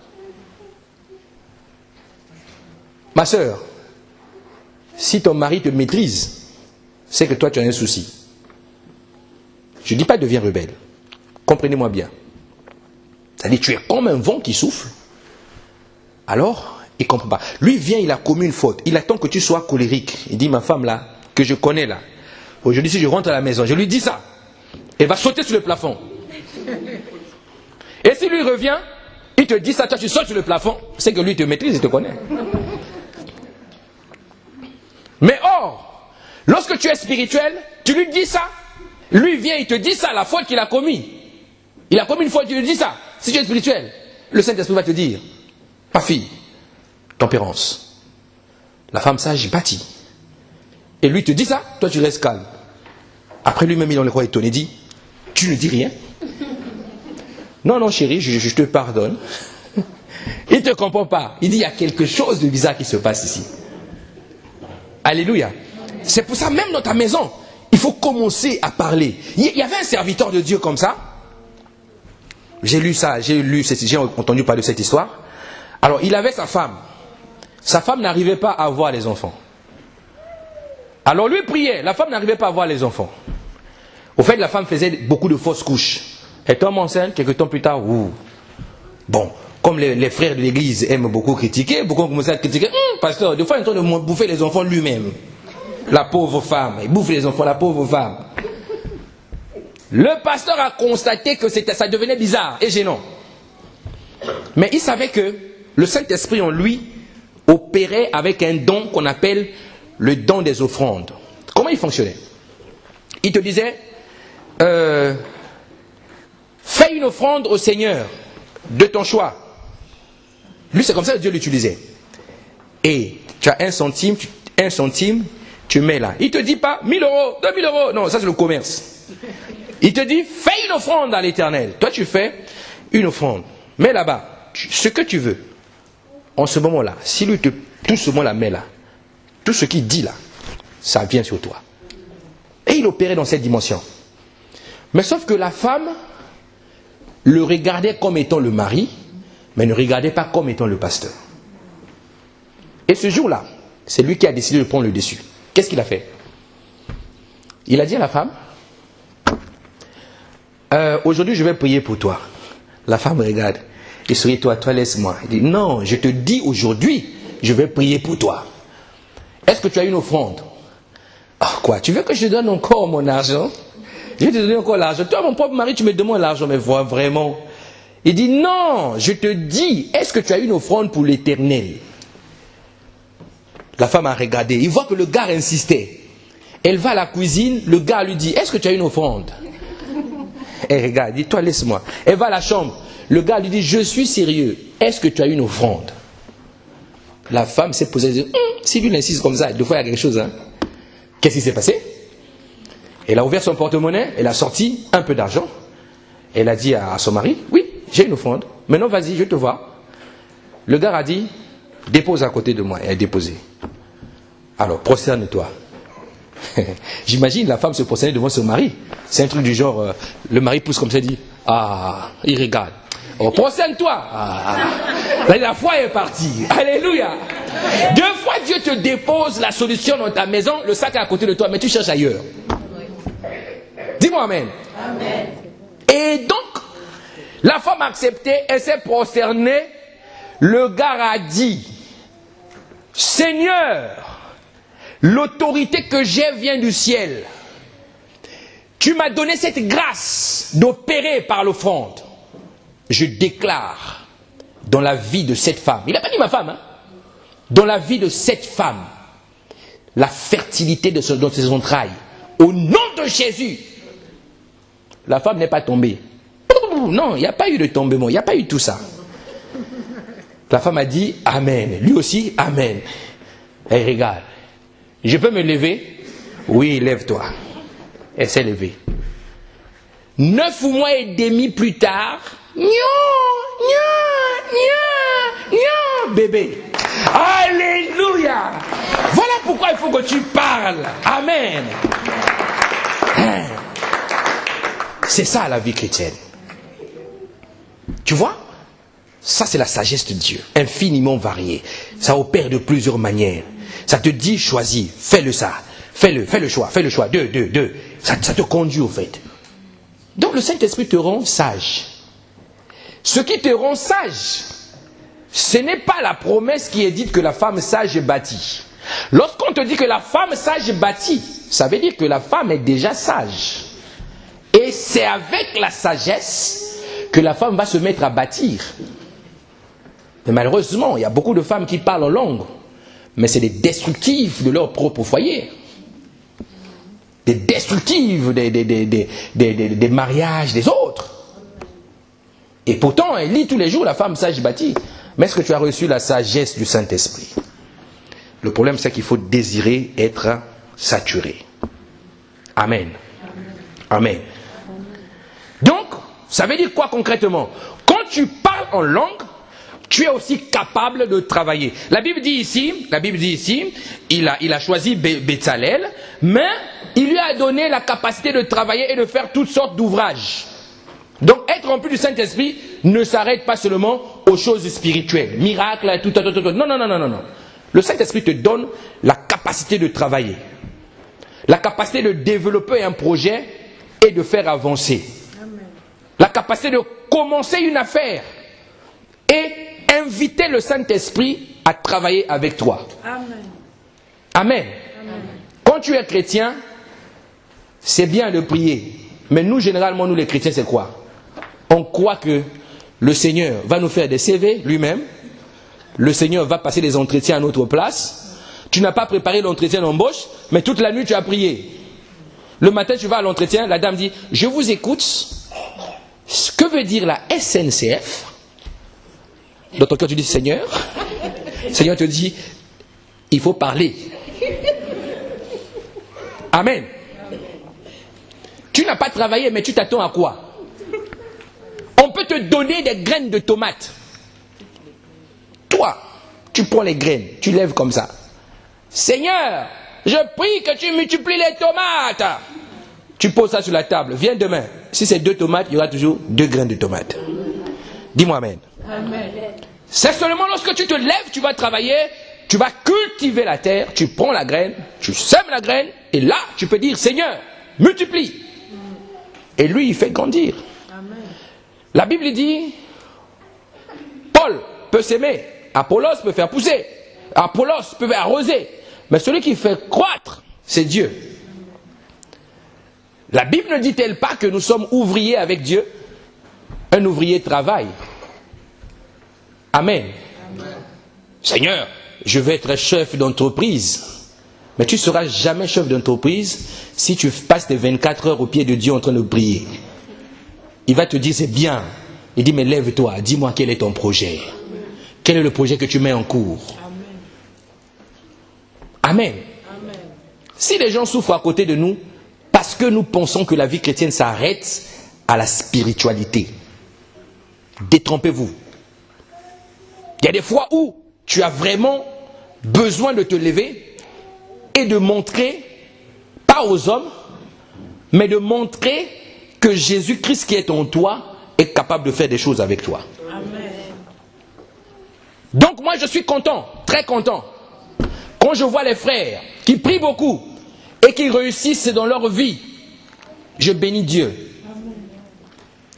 Ma sœur, si ton mari te maîtrise, c'est que toi tu as un souci. Je ne dis pas deviens rebelle. Comprenez-moi bien. C'est-à-dire tu es comme un vent qui souffle. Alors, il ne comprend pas. Lui vient, il a commis une faute. Il attend que tu sois colérique. Il dit, ma femme là, que je connais là, aujourd'hui si je rentre à la maison, je lui dis ça. Elle va sauter sur le plafond. Et si lui revient, il te dit ça, toi tu sautes sur le plafond, c'est que lui te maîtrise, il te connaît. Mais or, lorsque tu es spirituel, tu lui dis ça. Lui vient, il te dit ça, la faute qu'il a commis. Il a commis une faute, tu lui dis ça. Si tu es spirituel, le Saint-Esprit va te dire, ma fille, tempérance. La femme sage bâtit. Et lui te dit ça, toi tu restes calme. Après lui-même, il en est quoi étonné, dit, tu ne dis rien. Non, chérie, je te pardonne. Il ne te comprend pas. Il dit, il y a quelque chose de bizarre qui se passe ici. Alléluia. C'est pour ça, même dans ta maison, il faut commencer à parler. Il y avait un serviteur de Dieu comme ça. J'ai lu ça, j'ai entendu parler de cette histoire. Alors, il avait sa femme. Sa femme n'arrivait pas à avoir les enfants. Alors, lui priait. La femme n'arrivait pas à avoir les enfants. Au fait, la femme faisait beaucoup de fausses couches. Elle tombe enceinte, quelques temps plus tard, bon, comme les frères de l'église aiment beaucoup critiquer, beaucoup ont commencé à critiquer, pasteur, des fois il est en train de bouffer les enfants lui-même. La pauvre femme, il bouffe les enfants, la pauvre femme. Le pasteur a constaté que ça devenait bizarre et gênant. Mais il savait que le Saint-Esprit en lui opérait avec un don qu'on appelle le don des offrandes. Comment il fonctionnait? Il te disait, fais une offrande au Seigneur de ton choix. Lui, c'est comme ça que Dieu l'utilisait. Et tu as 1 centime, tu mets là. Il ne te dit pas 1000 euros, 2000 euros. Non, ça c'est le commerce. Il te dit, fais une offrande à l'Éternel. Toi, tu fais une offrande. Mets là-bas ce que tu veux. En ce moment-là, si lui tout ce moment-là met là, tout ce qu'il dit là, ça vient sur toi. Et il opérait dans cette dimension. Mais sauf que la femme le regardait comme étant le mari, mais ne regardait pas comme étant le pasteur. Et ce jour-là, c'est lui qui a décidé de prendre le dessus. Qu'est-ce qu'il a fait? Il a dit à la femme, aujourd'hui je vais prier pour toi. La femme regarde, il sourit, toi laisse-moi. Il dit, non, je te dis aujourd'hui, je vais prier pour toi. est-ce que tu as une offrande? Ah, quoi? Tu veux que je te donne encore mon argent? Je vais te donner encore l'argent. Toi, mon propre mari, tu me demandes l'argent, mais vraiment. Il dit, non, je te dis, est-ce que tu as une offrande pour l'Éternel? La femme a regardé, il voit que le gars insistait. Elle va à la cuisine, le gars lui dit, est-ce que tu as une offrande? Elle regarde, dit, toi laisse-moi. Elle va à la chambre, le gars lui dit, je suis sérieux, est-ce que tu as une offrande? La femme s'est posée, elle dit, si lui insiste comme ça, deux fois il y a quelque chose. Hein. Qu'est-ce qui s'est passé? Elle a ouvert son porte-monnaie, elle a sorti un peu d'argent. Elle a dit à son mari, oui, j'ai une offrande, maintenant vas-y, je te vois. Le gars a dit, dépose à côté de moi. Elle a déposé. Alors, prosterne-toi. J'imagine la femme se prosterner devant son mari. C'est un truc du genre, le mari pousse comme ça et dit, ah, il regarde. Oh, prosterne-toi. Ah. La foi est partie. Alléluia. Deux fois Dieu te dépose la solution dans ta maison, le sac est à côté de toi, mais tu cherches ailleurs. Dis-moi amen. Amen. Et donc, la femme a accepté, elle s'est prosternée. Le gars a dit, Seigneur, l'autorité que j'ai vient du ciel. Tu m'as donné cette grâce d'opérer par l'offrande. Je déclare dans la vie de cette femme, il n'a pas dit ma femme, hein, dans la vie de cette femme, la fertilité de ses entrailles. Au nom de Jésus, la femme n'est pas tombée. Non, il n'y a pas eu de tombement, il n'y a pas eu tout ça. La femme a dit Amen. Lui aussi, Amen. Elle regarde. Je peux me lever? Oui, lève-toi. Elle s'est levée. 9 mois et demi plus tard, bébé. Alléluia. Voilà pourquoi il faut que tu parles. Amen. C'est ça la vie chrétienne. Tu vois? Ça c'est la sagesse de Dieu, infiniment variée. Ça opère de plusieurs manières. Ça te dit choisis, fais-le ça, fais le choix, deux. Ça te conduit au fait. Donc le Saint-Esprit te rend sage. Ce qui te rend sage, ce n'est pas la promesse qui est dite que la femme sage est bâtie. Lorsqu'on te dit que la femme sage est bâtie, ça veut dire que la femme est déjà sage. Et c'est avec la sagesse que la femme va se mettre à bâtir. Mais malheureusement, il y a beaucoup de femmes qui parlent en langue, mais c'est des destructives de leur propre foyer. Des destructives des mariages des autres. Et pourtant, elle lit tous les jours la femme sage bâtie. Mais est-ce que tu as reçu la sagesse du Saint-Esprit? Le problème, c'est qu'il faut désirer être saturé. Amen. Amen. Donc, ça veut dire quoi concrètement? Quand tu parles en langue, tu es aussi capable de travailler. La Bible dit ici, il a choisi Bétzalel, mais il lui a donné la capacité de travailler et de faire toutes sortes d'ouvrages. Donc être rempli du Saint-Esprit ne s'arrête pas seulement aux choses spirituelles, miracles, tout. Non. Le Saint-Esprit te donne la capacité de travailler, la capacité de développer un projet et de faire avancer, la capacité de commencer une affaire et inviter le Saint-Esprit à travailler avec toi. Amen. Quand tu es chrétien, c'est bien de prier. Mais nous, généralement, nous les chrétiens, c'est quoi? On croit que le Seigneur va nous faire des CV lui-même. Le Seigneur va passer des entretiens à notre place. Tu n'as pas préparé l'entretien d'embauche, mais toute la nuit, tu as prié. Le matin, tu vas à l'entretien, la dame dit, je vous écoute. Ce que veut dire la SNCF? Dans ton cœur, tu dis, Seigneur. Seigneur te dit, il faut parler. Amen. Tu n'as pas travaillé, mais tu t'attends à quoi? On peut te donner des graines de tomates. Toi, tu prends les graines, tu lèves comme ça. Seigneur, je prie que tu multiplies les tomates. Tu poses ça sur la table. Viens demain. Si c'est 2 tomates, il y aura toujours 2 graines de tomates. Dis-moi amen. Amen. C'est seulement lorsque tu te lèves, tu vas travailler, tu vas cultiver la terre, tu prends la graine, tu sèmes la graine, et là, tu peux dire, Seigneur, multiplie. Et lui, il fait grandir. Amen. La Bible dit, Paul peut s'aimer, Apollos peut faire pousser, Apollos peut arroser, Mais celui qui fait croître, c'est Dieu. La Bible ne dit-elle pas que nous sommes ouvriers avec Dieu? Un ouvrier travaille. Amen. Amen. Seigneur, je vais être chef d'entreprise. Mais tu ne seras jamais chef d'entreprise si tu passes tes 24 heures au pied de Dieu en train de prier. Il va te dire, c'est bien. Il dit, mais lève-toi, dis-moi quel est ton projet. Quel est le projet que tu mets en cours? Amen. Amen. Si les gens souffrent à côté de nous, parce que nous pensons que la vie chrétienne s'arrête à la spiritualité, détrompez-vous. Il y a des fois où tu as vraiment besoin de te lever et de montrer, pas aux hommes, mais de montrer que Jésus-Christ qui est en toi est capable de faire des choses avec toi. Amen. Donc moi je suis content, très content, quand je vois les frères qui prient beaucoup et qui réussissent dans leur vie. Je bénis Dieu. Amen.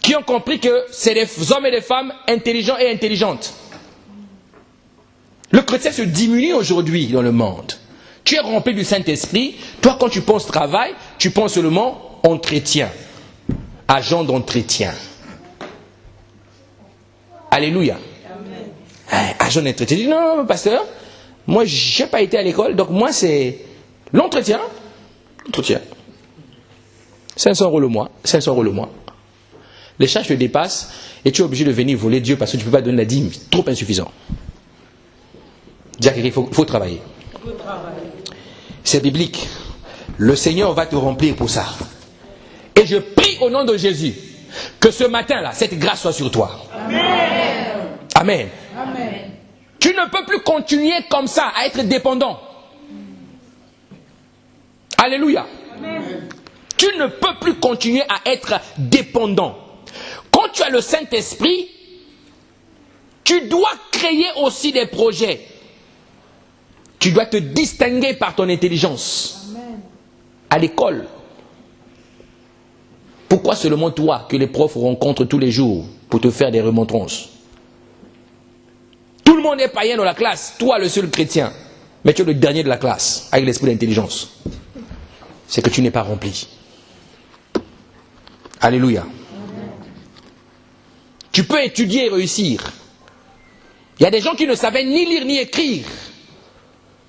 Qui ont compris que c'est des hommes et des femmes intelligents et intelligentes. Le chrétien se diminue aujourd'hui dans le monde. Tu es rempli du Saint-Esprit. Toi, quand tu penses travail, tu penses seulement entretien. Agent d'entretien. Alléluia. Amen. Agent d'entretien. Tu dis, non, pasteur, moi, je n'ai pas été à l'école, donc moi, c'est l'entretien. Entretien. 500 € le mois. 500 € le mois. Les charges te dépassent et tu es obligé de venir voler Dieu parce que tu ne peux pas donner la dîme. Trop insuffisant. Dis à quelqu'un, il faut travailler. C'est biblique. Le Seigneur va te remplir pour ça. Et je prie au nom de Jésus que ce matin-là, cette grâce soit sur toi. Amen. Amen. Amen. Tu ne peux plus continuer comme ça à être dépendant. Alléluia. Amen. Tu ne peux plus continuer à être dépendant. Quand tu as le Saint-Esprit, tu dois créer aussi des projets. Tu dois te distinguer par ton intelligence. Amen. À l'école. Pourquoi seulement toi que les profs rencontrent tous les jours pour te faire des remontrances? Tout le monde est païen dans la classe, toi le seul chrétien. Mais tu es le dernier de la classe avec l'esprit d'intelligence. C'est que tu n'es pas rempli. Alléluia. Amen. Tu peux étudier et réussir. Il y a des gens qui ne savaient ni lire ni écrire.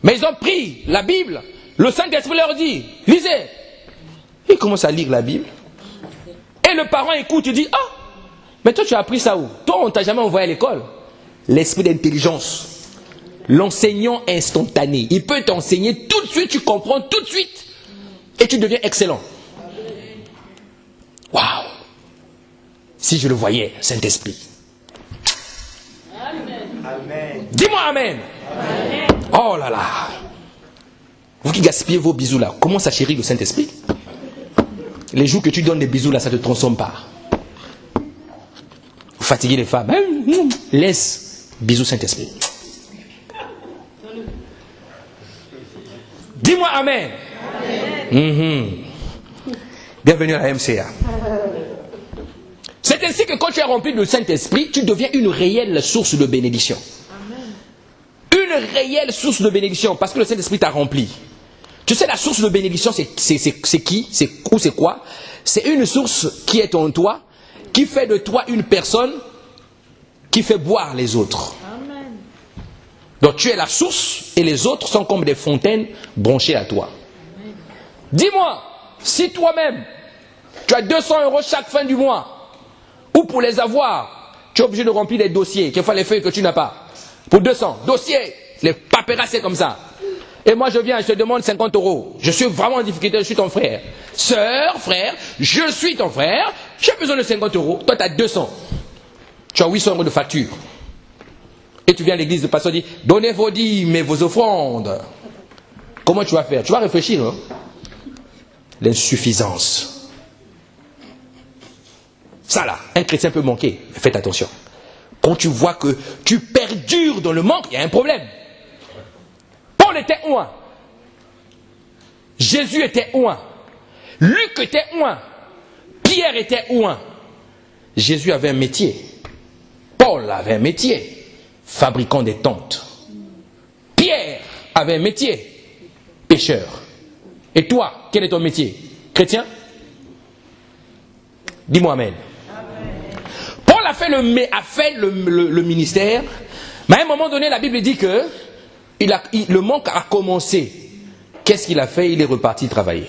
Mais ils ont pris la Bible. Le Saint-Esprit leur dit, lisez. Ils commencent à lire la Bible. Et le parent écoute, il dit, ah, mais toi tu as appris ça où? Toi on ne t'a jamais envoyé à l'école. L'esprit d'intelligence. L'enseignant instantané. Il peut t'enseigner tout de suite, tu comprends tout de suite. Et tu deviens excellent. Waouh! Si je le voyais, Saint-Esprit. Amen. Dis-moi Amen. Amen. Oh là là! Vous qui gaspillez vos bisous là, commence à chérir le Saint-Esprit. Les jours que tu donnes des bisous là, ça ne te transforme pas. Vous fatiguez les femmes. Laisse bisous Saint-Esprit. Dis-moi Amen. Amen. Bienvenue à la MCA. C'est ainsi que quand tu es rempli de Saint-Esprit, tu deviens une réelle source de bénédiction. Amen. Une réelle source de bénédiction parce que le Saint-Esprit t'a rempli. Tu sais, la source de bénédiction, c'est qui? C'est où? C'est quoi? C'est une source qui est en toi, qui fait de toi une personne qui fait boire les autres. Amen. Donc tu es la source et les autres sont comme des fontaines branchées à toi. Amen. Dis-moi, si toi-même, tu as 200 € chaque fin du mois, ou pour les avoir, tu es obligé de remplir des dossiers, quelquefois les feuilles que tu n'as pas. Pour 200, dossiers, les paperasses, c'est comme ça. Et moi je viens, je te demande 50 €. Je suis vraiment en difficulté, je suis ton frère. Sœur, frère, je suis ton frère, j'ai besoin de 50 €. Toi tu as 200. Tu as 800 € de facture. Et tu viens à l'église, le pasteur dit, donnez vos dîmes et vos offrandes. Comment tu vas faire? Tu vas réfléchir, hein? L'insuffisance. Ça là, un chrétien peut manquer. Faites attention. Quand tu vois que tu perdures dans le manque, il y a un problème. Paul était oint. Jésus était oint. Luc était oint. Pierre était oint. Jésus avait un métier. Paul avait un métier. Fabricant des tentes. Pierre avait un métier. pécheur. Et toi, quel est ton métier? Chrétien? Dis-moi amen. Paul a fait le ministère, mais à un moment donné, la Bible dit que le manque a commencé. Qu'est-ce qu'il a fait? Il est reparti travailler.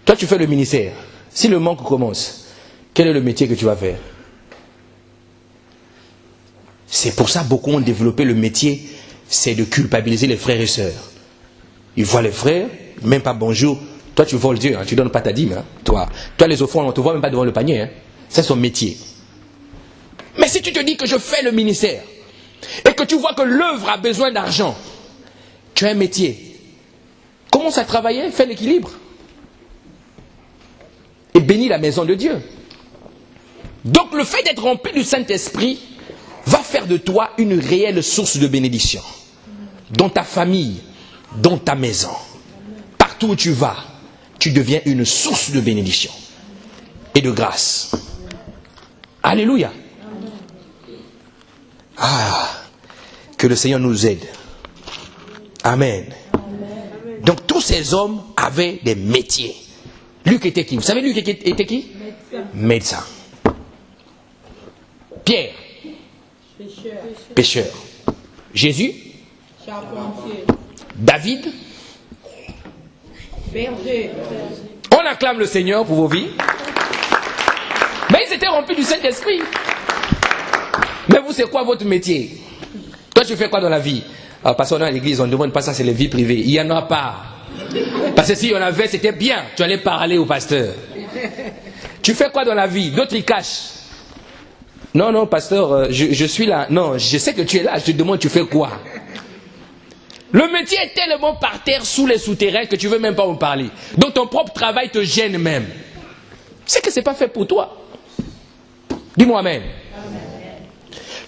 Toi, tu fais le ministère. Si le manque commence, quel est le métier que tu vas faire? C'est pour ça que beaucoup ont développé le métier, c'est de culpabiliser les frères et sœurs. Ils voient les frères, même pas bonjour. Toi, tu voles Dieu, hein, tu ne donnes pas ta dîme. Hein, toi, les offrandes, on ne te voit même pas devant le panier. Hein. C'est son métier. Mais si tu te dis que je fais le ministère et que tu vois que l'œuvre a besoin d'argent, tu as un métier. Commence à travailler, fais l'équilibre. Et bénis la maison de Dieu. Donc le fait d'être rempli du Saint-Esprit va faire de toi une réelle source de bénédiction. Dans ta famille, dans ta maison, partout où tu vas, tu deviens une source de bénédiction et de grâce. Alléluia. Ah, que le Seigneur nous aide. Amen. Donc tous ces hommes avaient des métiers. Luc était qui? Vous savez Luc était qui? Médecin. Pierre? Pécheur. Jésus? Charpentier. David? Berger. On acclame le Seigneur pour vos vies. Mais ils étaient remplis du Saint-Esprit. Mais vous, c'est quoi votre métier? Toi, tu fais quoi dans la vie? Alors, parce qu'on est à l'église, on ne demande pas ça, c'est les vies privées. Il n'y en a pas. Parce que s'il y en avait, c'était bien. Tu allais parler au pasteur. Tu fais quoi dans la vie? D'autres, ils cachent. Non, pasteur, je suis là. Non, je sais que tu es là. Je te demande, tu fais quoi? Le métier est tellement par terre, sous les souterrains, que tu ne veux même pas en parler. Donc ton propre travail te gêne même. C'est que ce n'est pas fait pour toi. Dis-moi amen.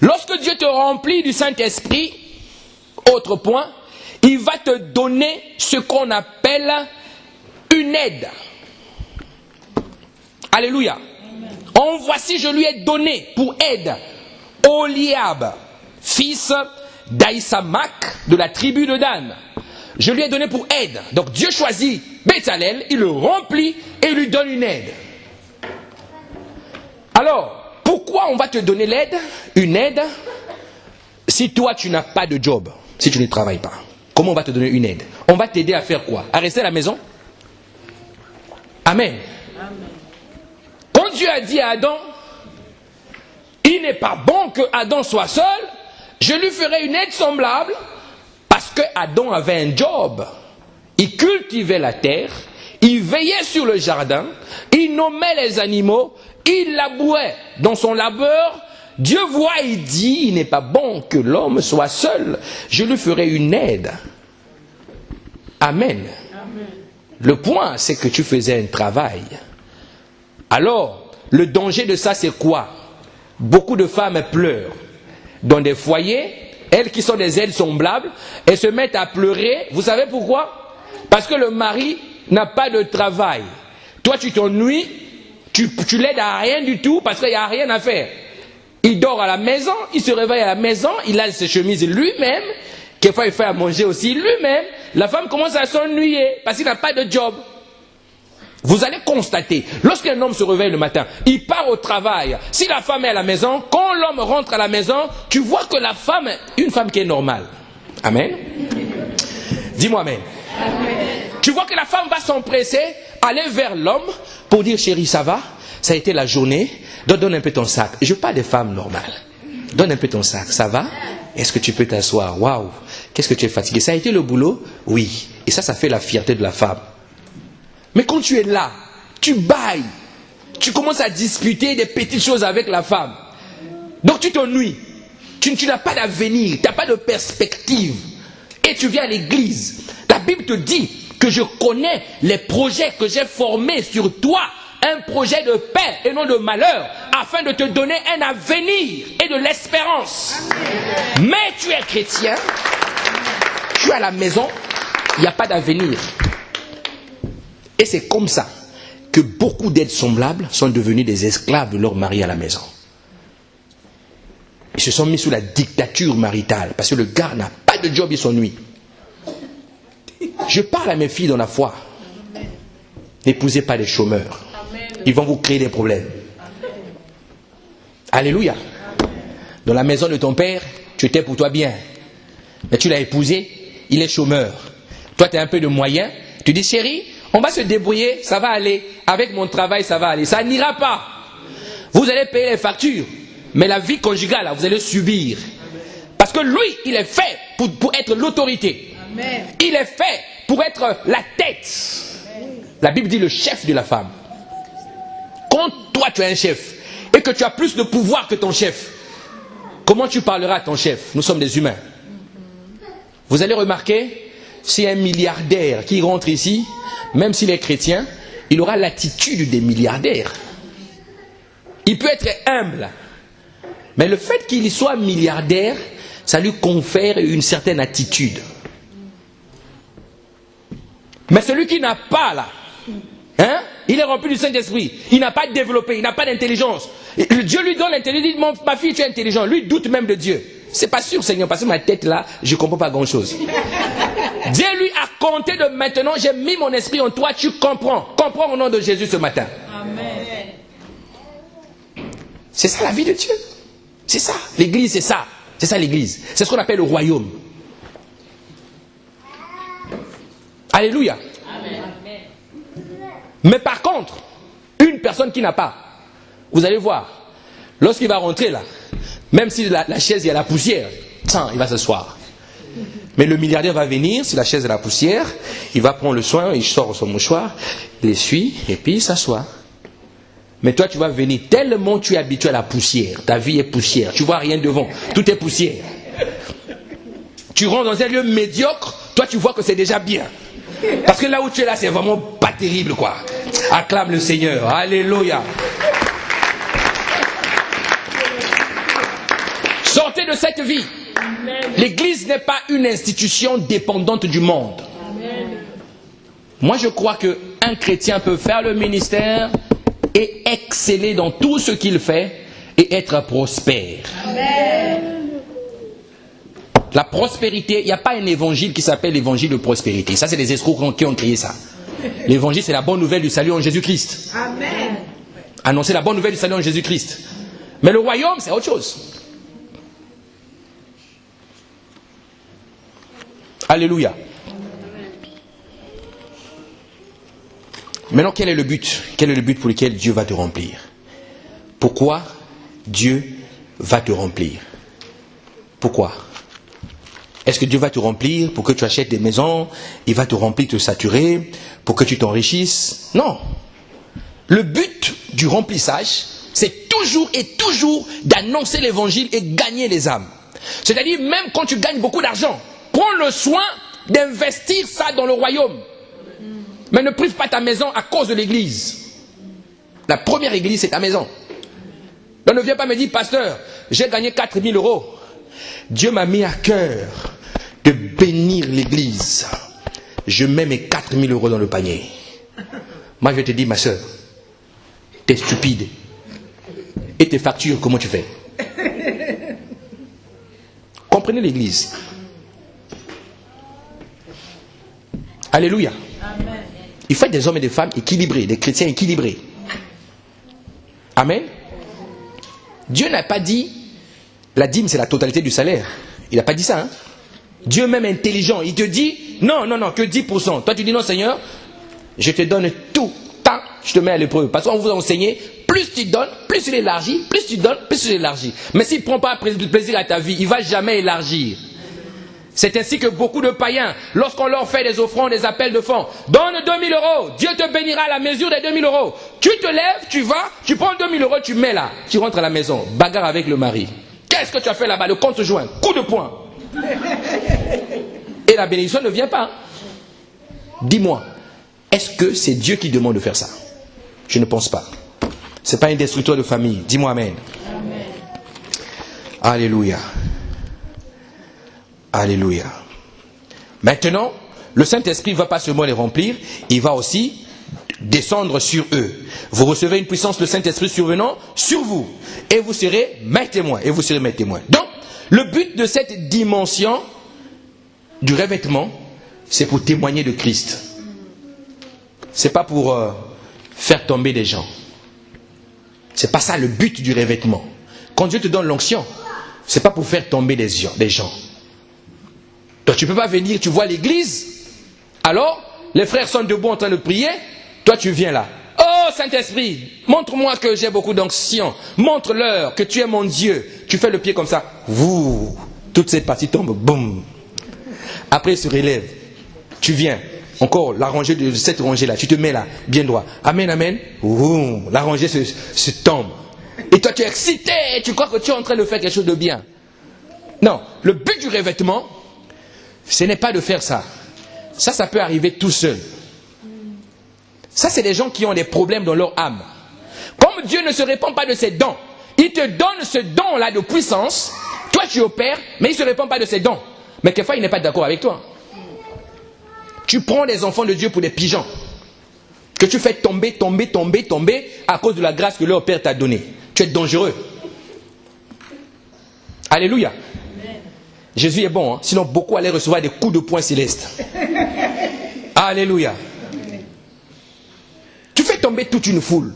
Lorsque Dieu te remplit du Saint-Esprit, autre point, il va te donner ce qu'on appelle une aide. Alléluia. En voici, je lui ai donné pour aide Oliab, fils d'Aïsamak de la tribu de Dan. Je lui ai donné pour aide. Donc Dieu choisit Béthalel, il le remplit et il lui donne une aide. Alors, pourquoi on va te donner l'aide? Une aide, si toi tu n'as pas de job, si tu ne travailles pas. Comment on va te donner une aide? On va t'aider à faire quoi? À rester à la maison? Amen. Quand Dieu a dit à Adam, il n'est pas bon que Adam soit seul, je lui ferai une aide semblable, parce que Adam avait un job. Il cultivait la terre, il veillait sur le jardin, il nommait les animaux, il labourait dans son labeur. Dieu voit et dit, il n'est pas bon que l'homme soit seul, je lui ferai une aide. Amen. Amen. Le point, c'est que tu faisais un travail. Alors, le danger de ça, c'est quoi? Beaucoup de femmes pleurent dans des foyers, elles qui sont des aides semblables, elles se mettent à pleurer. Vous savez pourquoi? Parce que le mari n'a pas de travail. Toi, tu t'ennuies, tu l'aides à rien du tout parce qu'il n'y a rien à faire. Il dort à la maison, il se réveille à la maison, il a ses chemises lui-même, quelquefois il fait à manger aussi lui-même. La femme commence à s'ennuyer parce qu'il n'a pas de job. Vous allez constater, lorsqu'un homme se réveille le matin, il part au travail. Si la femme est à la maison, quand l'homme rentre à la maison, tu vois que la femme, une femme qui est normale. Amen. Dis-moi amen. Amen. Tu vois que la femme va s'empresser, aller vers l'homme pour dire, chérie, ça va? Ça a été la journée, donc donne un peu ton sac. Je parle des femmes normales. Donne un peu ton sac, ça va? Est-ce que tu peux t'asseoir? Waouh, qu'est-ce que tu es fatigué? Ça a été le boulot? Oui. Et ça fait la fierté de la femme. Mais quand tu es là, tu bailles, tu commences à disputer des petites choses avec la femme. Donc tu t'ennuies, tu n'as pas d'avenir, tu n'as pas de perspective. Et tu viens à l'église. La Bible te dit que je connais les projets que j'ai formés sur toi, un projet de paix et non de malheur, afin de te donner un avenir et de l'espérance. Mais tu es chrétien, tu es à la maison, il n'y a pas d'avenir. Et c'est comme ça que beaucoup d'aides semblables sont devenus des esclaves de leur mari à la maison. Ils se sont mis sous la dictature maritale parce que le gars n'a pas de job, il s'ennuie. Je parle à mes filles dans la foi. N'épousez pas les chômeurs. Ils vont vous créer des problèmes. Alléluia. Dans la maison de ton père, tu étais pour toi bien. Mais tu l'as épousé, il est chômeur. Toi, tu as un peu de moyens. Tu dis, chérie, on va se débrouiller, ça va aller. Avec mon travail, ça va aller. Ça n'ira pas. Vous allez payer les factures. Mais la vie conjugale, vous allez subir. Parce que lui, il est fait pour être l'autorité. Il est fait pour être la tête. La Bible dit le chef de la femme. Quand toi, tu es un chef et que tu as plus de pouvoir que ton chef, comment tu parleras à ton chef? Nous sommes des humains. Vous allez remarquer, si un milliardaire qui rentre ici, même s'il est chrétien, il aura l'attitude des milliardaires. Il peut être humble. Mais le fait qu'il soit milliardaire, ça lui confère une certaine attitude. Mais celui qui n'a pas là, hein, il est rempli du Saint-Esprit, il n'a pas développé, il n'a pas d'intelligence. Dieu lui donne l'intelligence, il dit, ma fille, tu es intelligent. Lui doute même de Dieu. C'est pas sûr, Seigneur, parce que ma tête là, je ne comprends pas grand-chose. Dieu lui a compté de maintenant, j'ai mis mon esprit en toi, tu comprends. Comprends au nom de Jésus ce matin. Amen. C'est ça la vie de Dieu. C'est ça. L'église, c'est ça. C'est ça l'église. C'est ce qu'on appelle le royaume. Alléluia. Amen. Mais par contre, une personne qui n'a pas, vous allez voir, lorsqu'il va rentrer là, même si la chaise il y a la poussière, il va s'asseoir. Mais le milliardaire va venir, si la chaise est la poussière, il va prendre le soin, il sort son mouchoir, il essuie et puis il s'assoit. Mais toi tu vas venir, tellement tu es habitué à la poussière, ta vie est poussière, tu vois rien devant, tout est poussière. Tu rentres dans un lieu médiocre, toi tu vois que c'est déjà bien. Parce que là où tu es là, c'est vraiment pas terrible quoi. Acclame le Seigneur, alléluia. Sortez de cette vie. L'église n'est pas une institution dépendante du monde. Moi je crois qu'un chrétien peut faire le ministère et exceller dans tout ce qu'il fait et être prospère. Amen. La prospérité, il n'y a pas un évangile qui s'appelle l'évangile de prospérité. Ça, c'est les escrocs qui ont créé ça. L'évangile, c'est la bonne nouvelle du salut en Jésus-Christ. Amen. Annoncer la bonne nouvelle du salut en Jésus-Christ. Mais le royaume, c'est autre chose. Alléluia. Maintenant, quel est le but? Quel est le but pour lequel Dieu va te remplir? Pourquoi Dieu va te remplir? Pourquoi? Est-ce que Dieu va te remplir pour que tu achètes des maisons? Il va te remplir, te saturer, pour que tu t'enrichisses? Non. Le but du remplissage, c'est toujours et toujours d'annoncer l'évangile et gagner les âmes. C'est-à-dire, même quand tu gagnes beaucoup d'argent, prends le soin d'investir ça dans le royaume. Mais ne prive pas ta maison à cause de l'église. La première église, c'est ta maison. Donc ne viens pas me dire, pasteur, j'ai gagné 4 000 €. Dieu m'a mis à cœur de bénir l'église. Je mets mes 4 000 € dans le panier. Moi, je te dis, ma soeur, t'es stupide. Et tes factures, comment tu fais? Comprenez l'église. Alléluia. Amen. Il faut être des hommes et des femmes équilibrés, des chrétiens équilibrés. Amen. Dieu n'a pas dit la dîme c'est la totalité du salaire. Il n'a pas dit ça. Hein? Dieu même intelligent, il te dit non, que 10%. Toi tu dis non Seigneur, je te donne tout. Tant, je te mets à l'épreuve. Parce qu'on vous a enseigné, plus tu donnes, plus tu l'élargis, plus tu donnes, plus tu l'élargis. Mais s'il ne prend pas plaisir à ta vie, il ne va jamais élargir. C'est ainsi que beaucoup de païens, lorsqu'on leur fait des offrandes, des appels de fonds, donne 2 000 €, Dieu te bénira à la mesure des 2 000 €. Tu te lèves, tu vas, tu prends 2 000 €, tu mets là, tu rentres à la maison, bagarre avec le mari. Qu'est-ce que tu as fait là-bas? Le compte joint, coup de poing. Et la bénédiction ne vient pas. Dis-moi, est-ce que c'est Dieu qui demande de faire ça? Je ne pense pas. Ce n'est pas un destructeur de famille. Dis-moi amen. Amen. Alléluia. Alléluia. Maintenant, le Saint-Esprit ne va pas seulement les remplir, il va aussi descendre sur eux. Vous recevez une puissance de Saint-Esprit survenant sur vous. Et vous serez mes témoins. Et vous serez mes témoins. Donc, le but de cette dimension du revêtement, c'est pour témoigner de Christ. C'est pas pour faire tomber des gens. C'est pas ça le but du revêtement. Quand Dieu te donne l'onction, c'est pas pour faire tomber des gens. Toi, tu peux pas venir, tu vois l'église, alors les frères sont debout en train de prier, toi tu viens là. Oh Saint-Esprit, montre-moi que j'ai beaucoup d'onction. Montre-leur que tu es mon Dieu. Tu fais le pied comme ça. Vous, toute cette partie tombe. Boum. Après il se relève. Tu viens. Encore la rangée de cette rangée-là. Tu te mets là, bien droit. Amen, amen. Ouh, la rangée se tombe. Et toi tu es excité. Tu crois que tu es en train de faire quelque chose de bien. Non. Le but du revêtement, ce n'est pas de faire ça. Ça peut arriver tout seul. Ça, c'est des gens qui ont des problèmes dans leur âme. Comme Dieu ne se répand pas de ses dons, il te donne ce don-là de puissance, toi tu opères, mais il ne se répand pas de ses dons. Mais quelquefois, il n'est pas d'accord avec toi. Tu prends les enfants de Dieu pour des pigeons, que tu fais tomber à cause de la grâce que leur Père t'a donnée. Tu es dangereux. Alléluia. Jésus est bon, hein? Sinon beaucoup allaient recevoir des coups de poing célestes. Alléluia. Tu fais tomber toute une foule.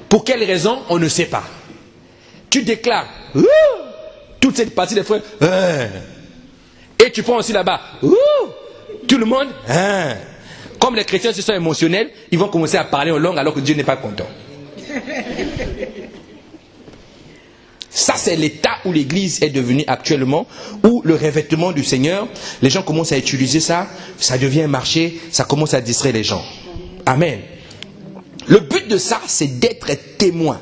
Pour quelle raison, on ne sait pas. Tu déclares toute cette partie des frères. Et tu prends aussi là-bas. Tout le monde. Comme les chrétiens se sont émotionnels, ils vont commencer à parler en langue alors que Dieu n'est pas content. Ça, c'est l'état où l'église est devenue actuellement, où le revêtement du Seigneur, les gens commencent à utiliser ça, ça devient un marché, ça commence à distraire les gens. Amen. Le but de ça, c'est d'être témoin.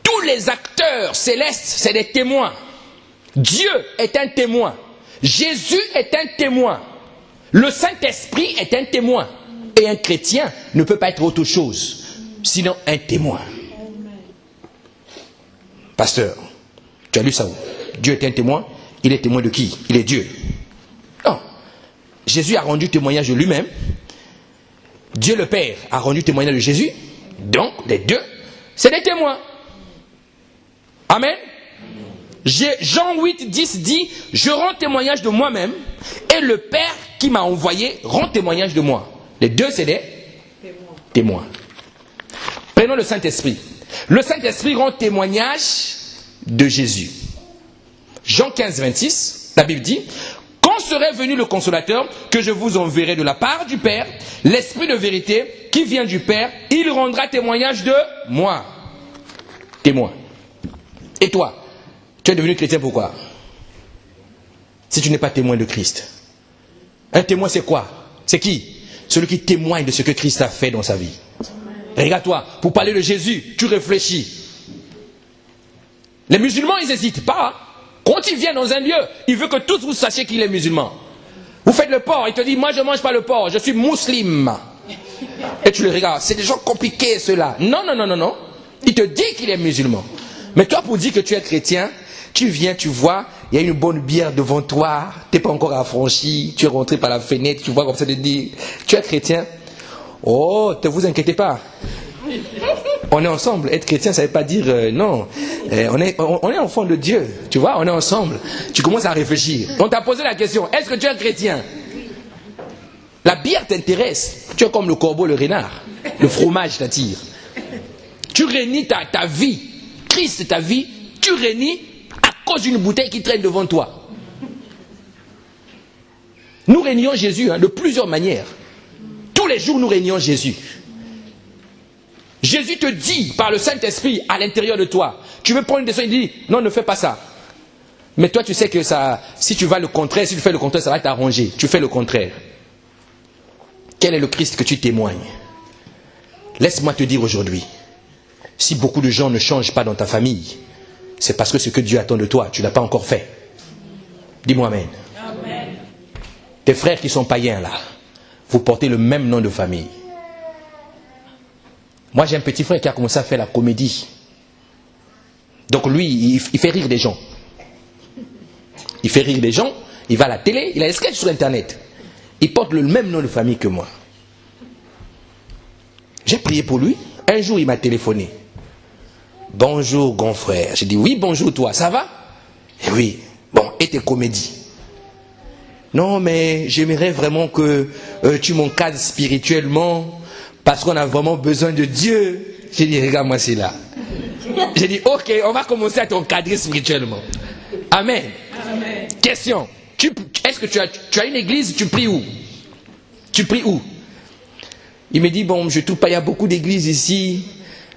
Tous les acteurs célestes, c'est des témoins. Dieu est un témoin. Jésus est un témoin. Le Saint-Esprit est un témoin. Et un chrétien ne peut pas être autre chose, sinon un témoin. Pasteur, tu as lu ça où? Dieu est un témoin. Il est témoin de qui? Il est Dieu. Non. Jésus a rendu témoignage de lui-même. Dieu le Père a rendu témoignage de Jésus. Donc, les deux, c'est des témoins. Amen. Jean 8, 10 dit, je rends témoignage de moi-même et le Père qui m'a envoyé rend témoignage de moi. Les deux, c'est des témoins. Prenons le Saint-Esprit. Le Saint-Esprit rend témoignage de Jésus. Jean 15, 26, la Bible dit, quand serait venu le consolateur que je vous enverrai de la part du Père, l'Esprit de vérité qui vient du Père, il rendra témoignage de moi. Témoin. Et toi, tu es devenu chrétien pourquoi? Si tu n'es pas témoin de Christ. Un témoin c'est quoi? C'est qui? Celui qui témoigne de ce que Christ a fait dans sa vie. Regarde-toi, pour parler de Jésus, tu réfléchis. Les musulmans, ils n'hésitent pas. Quand ils viennent dans un lieu, ils veulent que tous vous sachiez qu'il est musulman. Vous faites le porc, il te dit, moi je ne mange pas le porc, je suis musulman. Et tu le regardes, c'est des gens compliqués ceux-là. Non. Il te dit qu'il est musulman. Mais toi, pour dire que tu es chrétien, tu viens, tu vois, il y a une bonne bière devant toi, tu n'es pas encore affranchi, tu es rentré par la fenêtre, tu vois comme ça, te dire, tu es chrétien. Oh, ne vous inquiétez pas. On est ensemble. Être chrétien, ça ne veut pas dire non. On est enfant de Dieu. Tu vois, on est ensemble. Tu commences à réfléchir. On t'a posé la question, est-ce que tu es chrétien? La bière t'intéresse. Tu es comme le corbeau, le renard. Le fromage t'attire. Tu réunis ta vie. Christ est ta vie. Tu réunis à cause d'une bouteille qui traîne devant toi. Nous réunions Jésus de plusieurs manières. Tous les jours, nous réunions Jésus. Jésus te dit par le Saint-Esprit à l'intérieur de toi, tu veux prendre une décision, il dit, non, ne fais pas ça. Mais toi, tu sais que ça, si tu vas le contraire, si tu fais le contraire, ça va t'arranger. Tu fais le contraire. Quel est le Christ que tu témoignes? Laisse-moi te dire aujourd'hui, si beaucoup de gens ne changent pas dans ta famille, c'est parce que ce que Dieu attend de toi, tu ne l'as pas encore fait. Dis-moi amen. Amen. Tes frères qui sont païens là, vous portez le même nom de famille. Moi, j'ai un petit frère qui a commencé à faire la comédie. Donc lui, il fait rire des gens. Il fait rire des gens, il va à la télé, il a des sketchs sur Internet. Il porte le même nom de famille que moi. J'ai prié pour lui. Un jour, il m'a téléphoné. Bonjour, grand frère. J'ai dit, oui, bonjour toi, ça va? Et oui. Bon, et tes comédies? non, mais j'aimerais vraiment que tu m'encadres spirituellement, parce qu'on a vraiment besoin de Dieu. J'ai dit, regarde-moi, c'est là. J'ai dit, ok, on va commencer à t'encadrer spirituellement. Amen. Amen. Question. Est-ce que tu as une église, tu pries où? Tu pries où? Il me dit, bon, je ne trouve pas, il y a beaucoup d'églises ici,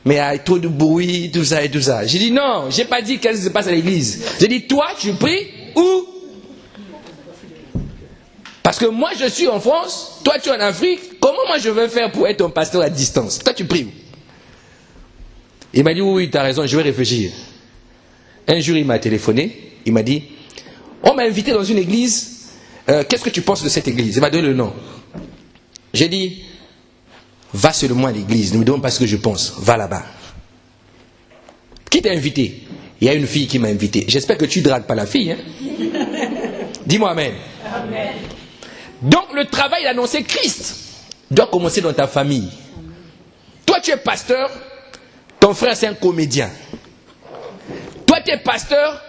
mais il y a trop de bruit, tout ça et tout ça. J'ai dit, non, je n'ai pas dit qu'est-ce qui se passe à l'église. J'ai dit, toi, tu pries où? Parce que moi, je suis en France, toi, tu es en Afrique. Comment moi, je vais faire pour être ton pasteur à distance? Toi, tu pries où? Il m'a dit, oui, tu as raison, je vais réfléchir. Un jour, il m'a téléphoné, il m'a dit, on m'a invité dans une église, qu'est-ce que tu penses de cette église? Il m'a donné le nom. J'ai dit, va seulement à l'église, ne me demande pas ce que je pense, va là-bas. Qui t'a invité? Il y a une fille qui m'a invité. J'espère que tu ne dragues pas la fille. Hein? Dis-moi amen. Amen. Donc le travail d'annoncer Christ doit commencer dans ta famille. Toi tu es pasteur, ton frère c'est un comédien. Toi tu es pasteur,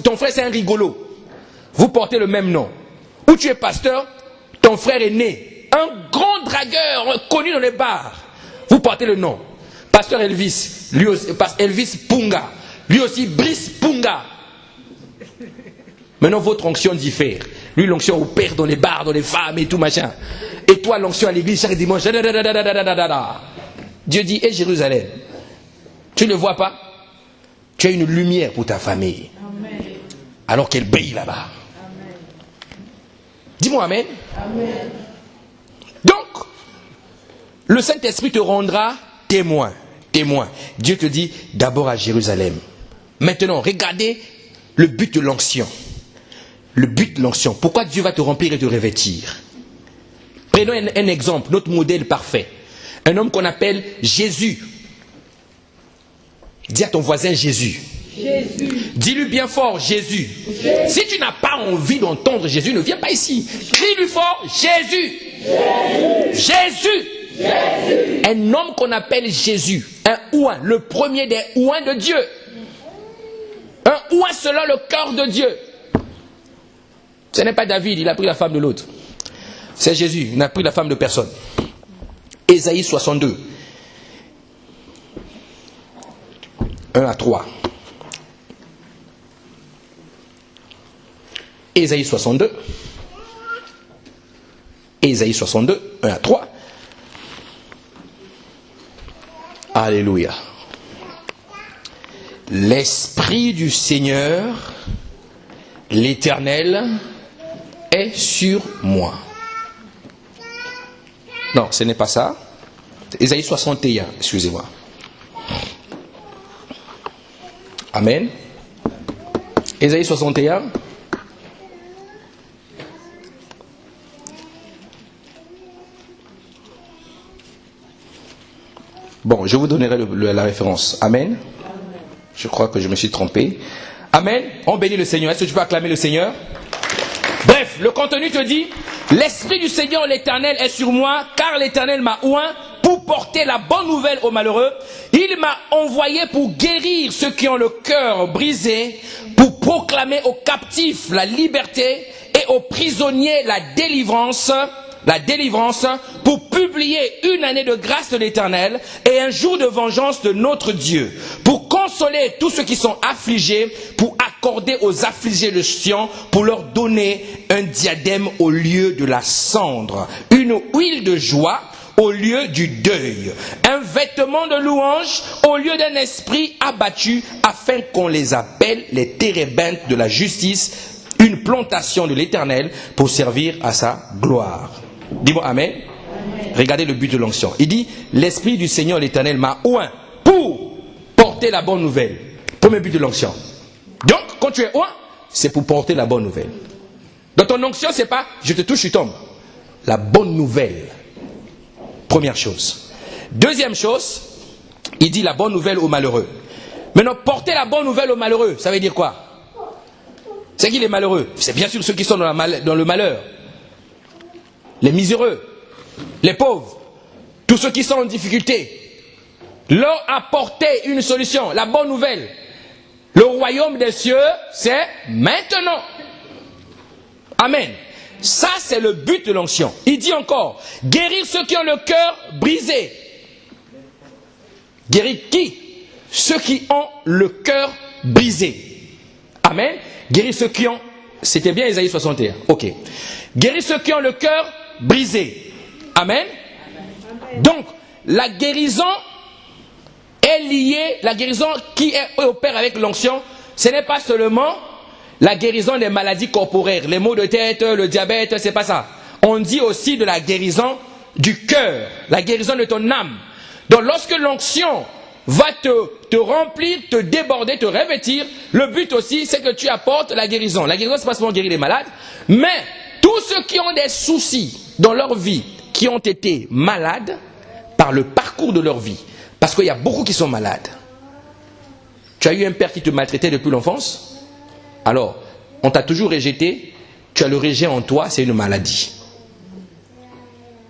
ton frère c'est un rigolo. Vous portez le même nom. Ou tu es pasteur, ton frère est né, un grand dragueur connu dans les bars. Vous portez le nom. Pasteur Elvis, lui aussi, Elvis Punga, lui aussi Brice Punga. Maintenant votre onction diffère. Lui l'onction au père dans les bars, dans les femmes et tout machin. Et toi l'onction à l'église chaque dimanche. Dieu dit, hé Jérusalem, tu ne vois pas? Tu as une lumière pour ta famille. Amen. Alors qu'elle brille là-bas. Dis-moi amen. Amen. Donc, le Saint-Esprit te rendra témoin. Témoin. Dieu te dit d'abord à Jérusalem. Maintenant, regardez le but de l'onction. Le but de l'onction. Pourquoi Dieu va te remplir et te revêtir? Prenons un exemple, notre modèle parfait. Un homme qu'on appelle Jésus. Dis à ton voisin Jésus. Jésus. Dis-lui bien fort Jésus. Jésus. Si tu n'as pas envie d'entendre Jésus, ne viens pas ici. Crie-lui fort Jésus. Jésus. Jésus. Jésus. Un homme qu'on appelle Jésus. Un ouin. Le premier des ouins de Dieu. Un ouin selon le cœur de Dieu. Ce n'est pas David, il a pris la femme de l'autre. C'est Jésus, il n'a pris la femme de personne. Ésaïe 62. 1 à 3. Ésaïe 62. Ésaïe 62, 1 à 3. Alléluia. L'Esprit du Seigneur, l'Éternel, est sur moi. Non, ce n'est pas ça. Ésaïe 61, excusez-moi. Amen. Ésaïe 61. Bon, je vous donnerai la référence. Amen. Je crois que je me suis trompé. Amen. On bénit le Seigneur. Est-ce que tu peux acclamer le Seigneur? Bref, le contenu te dit, l'Esprit du Seigneur l'Éternel est sur moi, car l'Éternel m'a oint pour porter la bonne nouvelle aux malheureux. Il m'a envoyé pour guérir ceux qui ont le cœur brisé, pour proclamer aux captifs la liberté et aux prisonniers la délivrance, pour publier une année de grâce de l'Éternel et un jour de vengeance de notre Dieu, pour consoler tous ceux qui sont affligés, pour accorder aux affligés le Sion, pour leur donner un diadème au lieu de la cendre, une huile de joie au lieu du deuil, un vêtement de louange au lieu d'un esprit abattu, afin qu'on les appelle les térébintes de la justice, une plantation de l'Éternel pour servir à sa gloire. Dis-moi amen. Amen. Regardez le but de l'onction. Il dit, l'Esprit du Seigneur l'Éternel m'a oint pour porter la bonne nouvelle. Premier but de l'onction. Donc, quand tu es oint, c'est pour porter la bonne nouvelle. Dans ton onction, c'est pas, je te touche, tu tombes. La bonne nouvelle. Première chose. Deuxième chose, il dit la bonne nouvelle aux malheureux. Maintenant, porter la bonne nouvelle aux malheureux, ça veut dire quoi? C'est qui les malheureux? C'est bien sûr ceux qui sont dans le malheur. Les miséreux, les pauvres, tous ceux qui sont en difficulté. Leur apporter une solution, la bonne nouvelle. Le royaume des cieux, c'est maintenant. Amen. Ça, c'est le but de l'onction. Il dit encore, guérir ceux qui ont le cœur brisé. Guérir qui? Ceux qui ont le cœur brisé. Amen. Guérir ceux qui ont... C'était bien Isaïe 61. Ok. Guérir ceux qui ont le cœur brisé. Amen. Donc, la guérison est liée, la guérison qui opère avec l'onction, ce n'est pas seulement la guérison des maladies corporelles, les maux de tête, le diabète, c'est pas ça. On dit aussi de la guérison du cœur, la guérison de ton âme. Donc lorsque l'onction va te remplir, te déborder, te revêtir, le but aussi c'est que tu apportes la guérison. La guérison c'est pas seulement guérir les malades, mais tous ceux qui ont des soucis dans leur vie, qui ont été malades par le parcours de leur vie, parce qu'il y a beaucoup qui sont malades. Tu as eu un père qui te maltraitait depuis l'enfance, alors on t'a toujours rejeté, tu as le rejet en toi, c'est une maladie.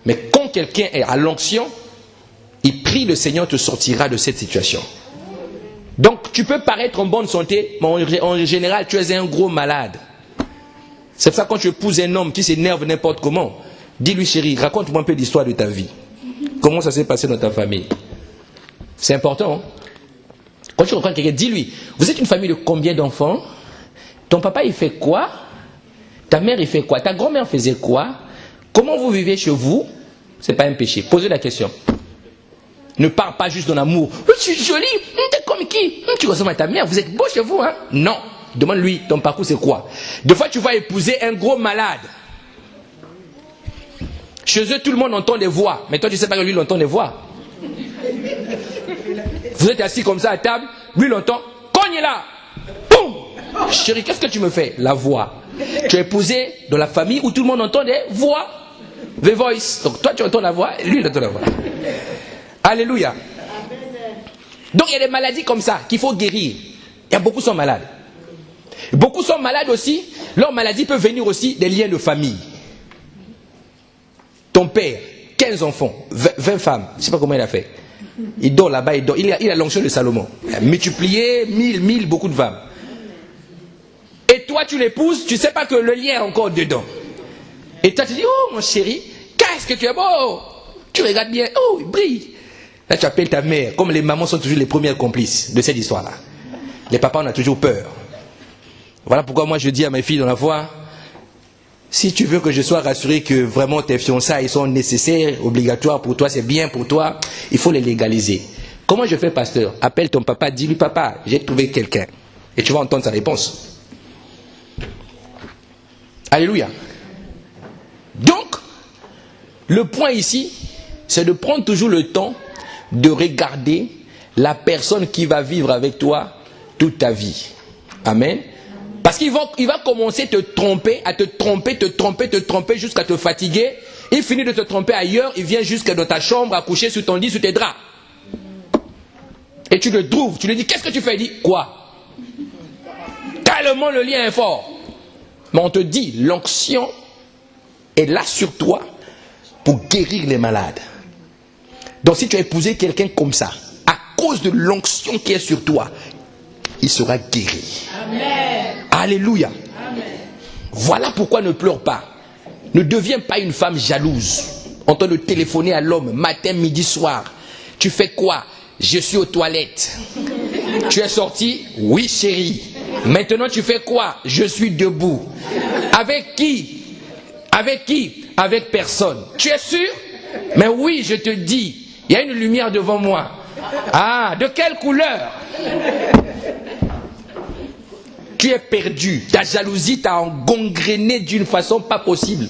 Mais quand quelqu'un est à l'onction, il prie, le Seigneur te sortira de cette situation. Donc tu peux paraître en bonne santé, mais en général tu es un gros malade. C'est pour ça que quand tu épouses un homme qui s'énerve n'importe comment, dis-lui chérie, raconte-moi un peu l'histoire de ta vie. Comment ça s'est passé dans ta famille? C'est important. Hein? Quand tu rencontres quelqu'un, dis-lui, vous êtes une famille de combien d'enfants? Ton papa il fait quoi? Ta mère il fait quoi? Ta grand-mère faisait quoi? Comment vous vivez chez vous? C'est pas un péché. Posez la question. Ne parle pas juste de l'amour. Tu es jolie, tu es comme qui? Tu ressembles à ta mère, vous êtes beau chez vous, hein? Non. Demande-lui, ton parcours c'est quoi? Des fois tu vas épouser un gros malade. Chez eux, tout le monde entend des voix. Mais toi, tu ne sais pas que lui, il entend des voix. Vous êtes assis comme ça à table, lui, il entend. Cogne là! Boum! Chérie, qu'est-ce que tu me fais? La voix. Tu es épousé dans la famille où tout le monde entend des voix. The voice. Donc toi, tu entends la voix, et lui, il entend la voix. Alléluia. Donc il y a des maladies comme ça qu'il faut guérir. Il y a beaucoup qui sont malades. Beaucoup sont malades aussi. Leur maladie peut venir aussi des liens de famille. Ton père, 15 enfants, 20 femmes, je ne sais pas comment il a fait. Il dort là-bas, il dort. Il a l'onction de Salomon. Il a multiplié 1000, beaucoup de femmes. Et toi, tu l'épouses, tu ne sais pas que le lien est encore dedans. Et toi, tu dis, oh mon chéri, qu'est-ce que tu es beau? Tu regardes bien, oh, il brille. Là, tu appelles ta mère. Comme les mamans sont toujours les premières complices de cette histoire-là. Les papas, on a toujours peur. Voilà pourquoi moi, je dis à mes filles dans la foi, si tu veux que je sois rassuré que vraiment tes fiançailles sont nécessaires, obligatoires pour toi, c'est bien pour toi, il faut les légaliser. Comment je fais, pasteur? Appelle ton papa, dis-lui, papa, j'ai trouvé quelqu'un. Et tu vas entendre sa réponse. Alléluia. Donc, le point ici, c'est de prendre toujours le temps de regarder la personne qui va vivre avec toi toute ta vie. Amen. Parce qu'il va commencer à te tromper, jusqu'à te fatiguer. Il finit de te tromper ailleurs, il vient jusqu'à dans ta chambre à coucher sur ton lit, sur tes draps. Et tu le trouves, tu lui dis, qu'est-ce que tu fais? Il dit, quoi? Tellement le lien est fort. Mais on te dit, l'onction est là sur toi pour guérir les malades. Donc si tu as épousé quelqu'un comme ça, à cause de l'onction qui est sur toi, il sera guéri. Amen. Alléluia. Amen. Voilà pourquoi ne pleure pas. Ne deviens pas une femme jalouse. En train de téléphoner à l'homme matin, midi, soir. Tu fais quoi? Je suis aux toilettes. Tu es sorti? Oui, chérie. Maintenant, tu fais quoi? Je suis debout. Avec qui? Avec qui? Avec personne. Tu es sûr? Mais oui, je te dis, il y a une lumière devant moi. Ah, de quelle couleur? Tu es perdu. Ta jalousie t'a engangréné d'une façon pas possible.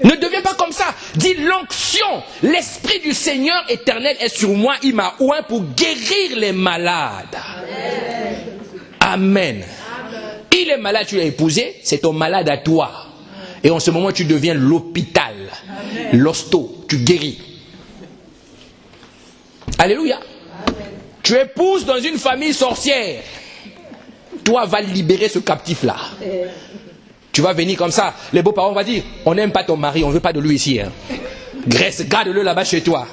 Ne deviens pas comme ça. Dis l'onction. L'esprit du Seigneur éternel est sur moi. Il m'a oint pour guérir les malades. Amen. Il est malade, tu l'as épousé, c'est ton malade à toi. Et en ce moment, tu deviens l'hôpital. L'hosto, tu guéris. Alléluia. Tu épouses dans une famille sorcière. Toi, va libérer ce captif-là. Tu vas venir comme ça. Les beaux-parents vont dire, on n'aime pas ton mari, on ne veut pas de lui ici. Hein. Graisse, garde-le là-bas chez toi.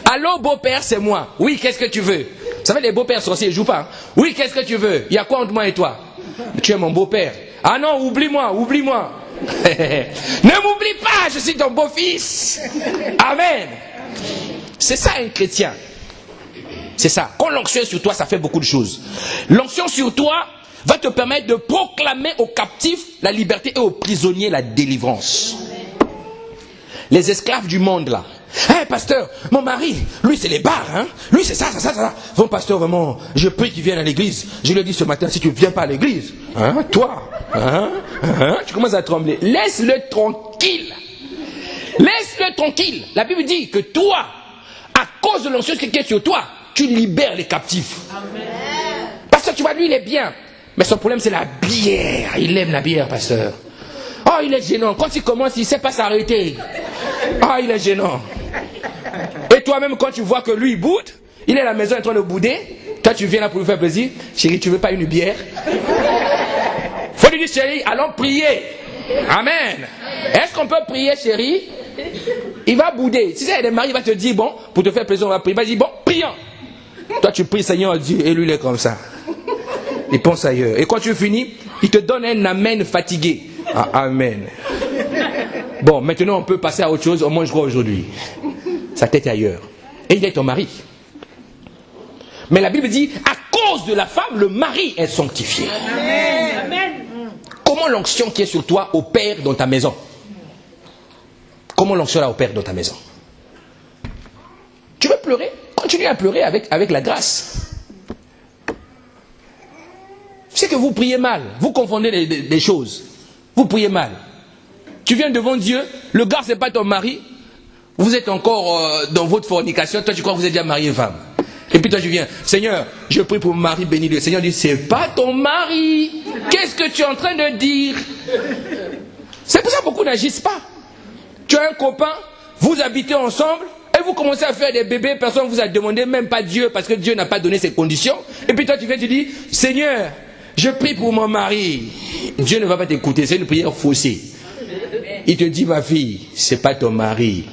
Allô, beau-père, c'est moi. Oui, qu'est-ce que tu veux? Vous savez, les beaux-pères sorciers ne jouent pas. Hein. Oui, qu'est-ce que tu veux? Il y a quoi entre moi et toi? Tu es mon beau-père. Ah non, oublie-moi, oublie-moi. Ne m'oublie pas, je suis ton beau-fils. Amen. C'est ça un chrétien. C'est ça. Quand l'onction est sur toi, ça fait beaucoup de choses. L'onction sur toi va te permettre de proclamer aux captifs la liberté et aux prisonniers la délivrance. Les esclaves du monde là. Hey, pasteur, mon mari, lui c'est les bars, hein. Lui c'est ça. Bon pasteur, vraiment, je prie qu'il vienne à l'église. Je lui ai dit ce matin, si tu ne viens pas à l'église, hein, toi, tu commences à trembler. Laisse-le tranquille. Laisse-le tranquille. La Bible dit que toi, à cause de l'onction qui est sur toi, tu libères les captifs. Amen. Pasteur, tu vois, lui il est bien. Mais son problème c'est la bière. Il aime la bière, pasteur. Oh, il est gênant. Quand il commence, il ne sait pas s'arrêter. Ah, il est gênant. Et toi-même, quand tu vois que lui, il boude, il est à la maison en train de bouder, toi, tu viens là pour lui faire plaisir. Chérie, tu veux pas une bière? Faut lui dire, chérie, allons prier. Amen. Est-ce qu'on peut prier, chérie? Il va bouder. Si c'est des maris, il va te dire, bon, pour te faire plaisir, on va prier. Il va dire, bon, prions. Toi, tu pries, Seigneur Dieu, et lui, il est comme ça. Il pense ailleurs. Et quand tu finis, il te donne un amen fatigué. Ah, amen. Bon, maintenant on peut passer à autre chose, au moins je crois aujourd'hui. Sa tête est ailleurs. Et il est ton mari. Mais la Bible dit, à cause de la femme, le mari est sanctifié. Amen. Comment l'onction qui est sur toi opère dans ta maison? Comment l'onction là opère dans ta maison? Tu veux pleurer? Continue à pleurer avec la grâce. C'est que vous priez mal, vous confondez les choses. Vous priez mal. Tu viens devant Dieu, le gars c'est pas ton mari, vous êtes encore dans votre fornication, toi tu crois que vous êtes déjà marié femme. Et puis toi tu viens, Seigneur, je prie pour mon mari, bénis le Seigneur dit, c'est pas ton mari. Qu'est-ce que tu es en train de dire? C'est pour ça que beaucoup n'agissent pas. Tu as un copain, vous habitez ensemble, et vous commencez à faire des bébés, personne ne vous a demandé, même pas Dieu, parce que Dieu n'a pas donné ses conditions. Et puis toi tu viens, tu dis, Seigneur, je prie pour mon mari. Dieu ne va pas t'écouter, c'est une prière faussée. Il te dit, ma fille, c'est pas ton mari.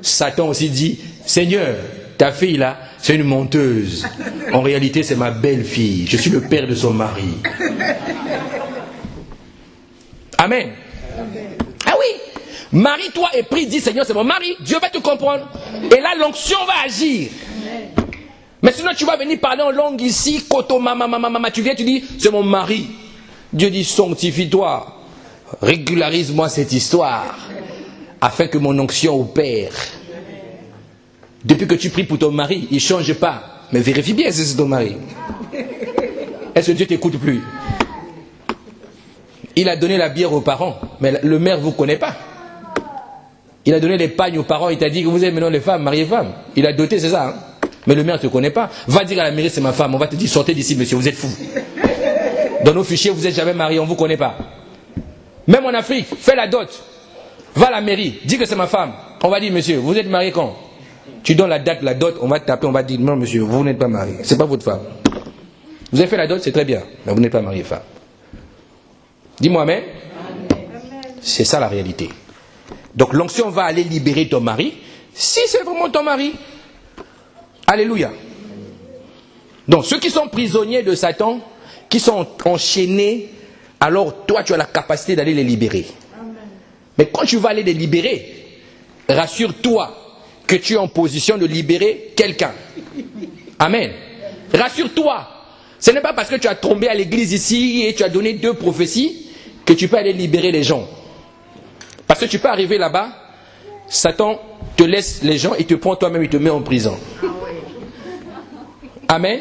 Satan aussi dit, Seigneur, ta fille là, c'est une menteuse. En réalité, c'est ma belle-fille. Je suis le père de son mari. Amen. Ah oui. Marie-toi et prie, dis, Seigneur, c'est mon mari. Dieu va te comprendre. Et là, l'onction va agir. Mais sinon, tu vas venir parler en langue ici, koto mama, tu viens, tu dis, c'est mon mari. Dieu dit, sanctifie-toi. Régularise-moi cette histoire afin que mon onction opère. Depuis que tu pries pour ton mari, il ne change pas. Mais vérifie bien si c'est ton mari. Est-ce que Dieu ne t'écoute plus? Il a donné la bière aux parents, mais le maire ne vous connaît pas. Il a donné les pagnes aux parents, il t'a dit que vous êtes maintenant les femmes, mariées femmes. Il a doté, c'est ça. Hein? Mais le maire ne te connaît pas. Va dire à la mairie, c'est ma femme. On va te dire, sortez d'ici, monsieur, vous êtes fous. Dans nos fichiers, vous n'êtes jamais marié, on ne vous connaît pas. Même en Afrique, fais la dot. Va à la mairie, dis que c'est ma femme. On va dire, monsieur, vous êtes marié quand? Tu donnes la date, la dot, on va te taper, on va te dire, non monsieur, vous n'êtes pas marié. C'est pas votre femme. Vous avez fait la dot, c'est très bien, mais vous n'êtes pas marié, femme. Dis-moi amen. C'est ça la réalité. Donc l'onction va aller libérer ton mari, si c'est vraiment ton mari. Alléluia. Donc ceux qui sont prisonniers de Satan, qui sont enchaînés, alors toi tu as la capacité d'aller les libérer. Mais quand tu vas aller les libérer, rassure-toi que tu es en position de libérer quelqu'un. Amen. Rassure-toi. Ce n'est pas parce que tu as tombé à l'église ici et tu as donné 2 prophéties que tu peux aller libérer les gens. Parce que tu peux arriver là-bas, Satan te laisse les gens, il te prend toi-même, il te met en prison. Amen.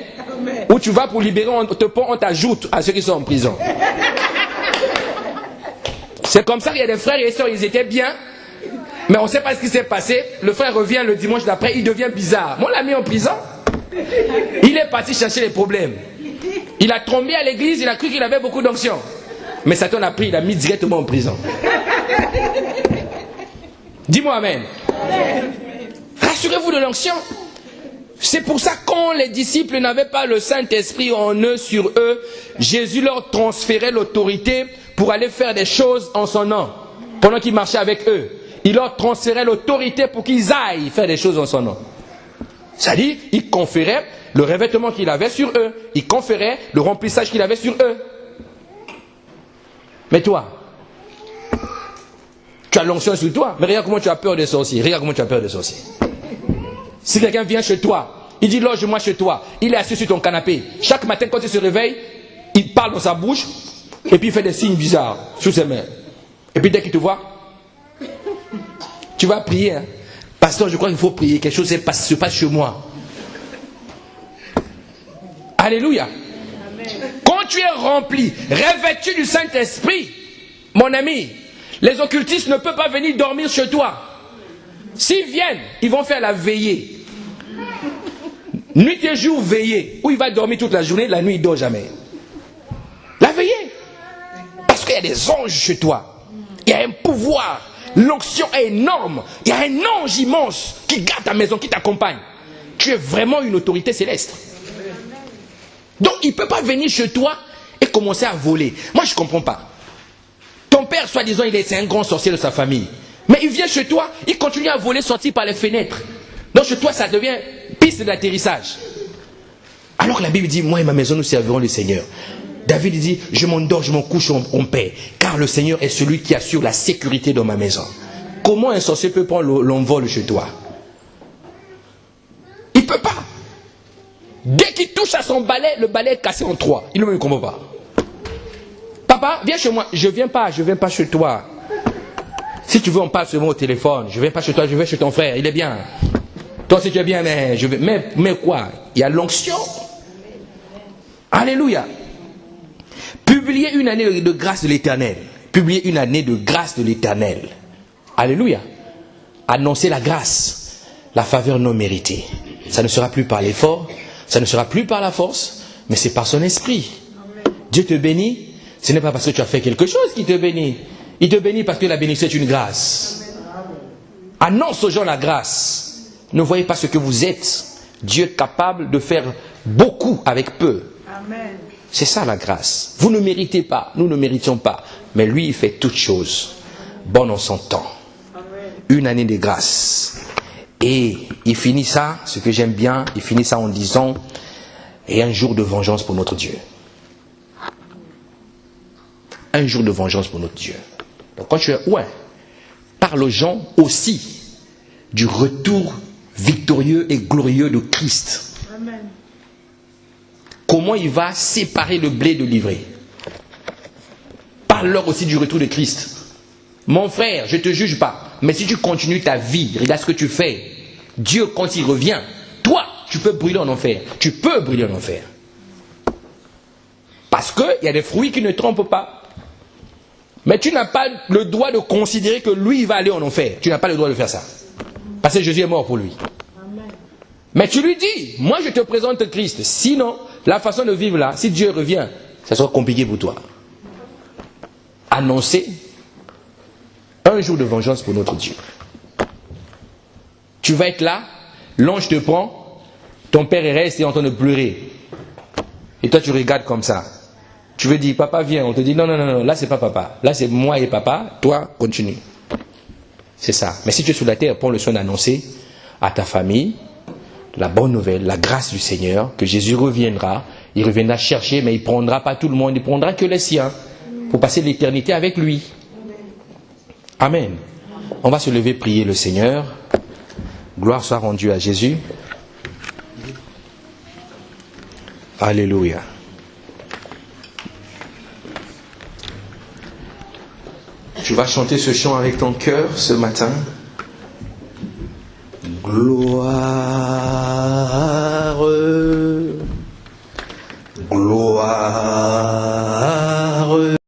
Ou tu vas pour libérer, on te prend, on t'ajoute à ceux qui sont en prison. C'est comme ça qu'il y a des frères et sœurs, ils étaient bien, mais on ne sait pas ce qui s'est passé. Le frère revient le dimanche d'après, il devient bizarre. On l'a mis en prison. Il est parti chercher les problèmes. Il a tombé à l'église, il a cru qu'il avait beaucoup d'onction. Mais Satan l'a pris, il l'a mis directement en prison. Dis-moi amen. Rassurez-vous de l'onction. C'est pour ça que quand les disciples n'avaient pas le Saint-Esprit en eux, sur eux, Jésus leur transférait l'autorité pour aller faire des choses en son nom. Pendant qu'il marchait avec eux, il leur transférait l'autorité pour qu'ils aillent faire des choses en son nom. C'est-à-dire, il conférait le revêtement qu'il avait sur eux, il conférait le remplissage qu'il avait sur eux. Mais toi, tu as l'onction sur toi, mais regarde comment tu as peur des sorciers. Regarde comment tu as peur des sorciers. Si quelqu'un vient chez toi, il dit loge-moi chez toi, il est assis sur ton canapé. Chaque matin quand il se réveille, il parle dans sa bouche et puis il fait des signes bizarres sur ses mains. Et puis dès qu'il te voit, tu vas prier. Hein? Pasteur, je crois qu'il faut prier. Quelque chose se passe chez moi. Alléluia. Amen. Quand tu es rempli, revêtu du Saint-Esprit, mon ami, les occultistes ne peuvent pas venir dormir chez toi. S'ils viennent, ils vont faire la veillée. Nuit et jour veillée. Où il va dormir toute la journée, la nuit il ne dort jamais. La veillée. Parce qu'il y a des anges chez toi. Il y a un pouvoir. L'onction est énorme. Il y a un ange immense qui garde ta maison, qui t'accompagne. Tu es vraiment une autorité céleste. Donc il ne peut pas venir chez toi et commencer à voler. Moi je ne comprends pas. Ton père, soi-disant, c'est un grand sorcier de sa famille. Mais il vient chez toi, il continue à voler, sortir par les fenêtres. Donc chez toi, ça devient piste d'atterrissage. Alors que la Bible dit, moi et ma maison, nous servirons le Seigneur. David dit, je m'endors, je m'en couche en paix. Car le Seigneur est celui qui assure la sécurité dans ma maison. Comment un sorcier peut prendre l'envol chez toi? Il ne peut pas. Dès qu'il touche à son balai, le balai est cassé en trois. Il ne me comprend pas. Papa, viens chez moi. Je ne viens pas chez toi. Si tu veux, on parle seulement au téléphone. Je ne viens pas chez toi, je vais chez ton frère. Il est bien. Toi, si tu es bien, mais je vais. Mais quoi? Il y a l'onction. Alléluia. Publier une année de grâce de l'Éternel. Publier une année de grâce de l'Éternel. Alléluia. Annoncer la grâce, la faveur non méritée. Ça ne sera plus par l'effort, ça ne sera plus par la force, mais c'est par son esprit. Dieu te bénit. Ce n'est pas parce que tu as fait quelque chose qu'il te bénit. Il te bénit parce que la bénédiction est une grâce. Annonce aux gens la grâce. Ne voyez pas ce que vous êtes. Dieu est capable de faire beaucoup avec peu. Amen. C'est ça la grâce. Vous ne méritez pas, nous ne méritions pas. Mais lui, il fait toutes choses bonnes en son temps. Amen. Une année de grâce. Et il finit ça, ce que j'aime bien, il finit ça en disant, et un jour de vengeance pour notre Dieu. Un jour de vengeance pour notre Dieu. Donc quand tu es loin, parle aux gens aussi du retour victorieux et glorieux de Christ. Amen. Comment il va séparer le blé de l'ivraie. Parle-leur aussi du retour de Christ. Mon frère, je ne te juge pas, mais si tu continues ta vie, regarde ce que tu fais. Dieu, quand il revient, toi, tu peux brûler en enfer. Tu peux brûler en enfer. Parce qu'il y a des fruits qui ne trompent pas. Mais tu n'as pas le droit de considérer que lui, il va aller en enfer. Tu n'as pas le droit de faire ça. Parce que Jésus est mort pour lui. Amen. Mais tu lui dis, moi je te présente Christ. Sinon, la façon de vivre là, si Dieu revient, ça sera compliqué pour toi. Annoncer un jour de vengeance pour notre Dieu. Tu vas être là, l'ange te prend, ton père reste et est en train de pleurer. Et toi tu regardes comme ça. Tu veux dire, papa viens, on te dit, non, là c'est pas papa. Là c'est moi et papa, toi continue. C'est ça. Mais si tu es sur la terre, prends le soin d'annoncer à ta famille la bonne nouvelle, la grâce du Seigneur, que Jésus reviendra. Il reviendra chercher, mais il ne prendra pas tout le monde, il ne prendra que les siens pour passer l'éternité avec lui. Amen. On va se lever, prier le Seigneur. Gloire soit rendue à Jésus. Alléluia. Tu vas chanter ce chant avec ton cœur ce matin. Gloire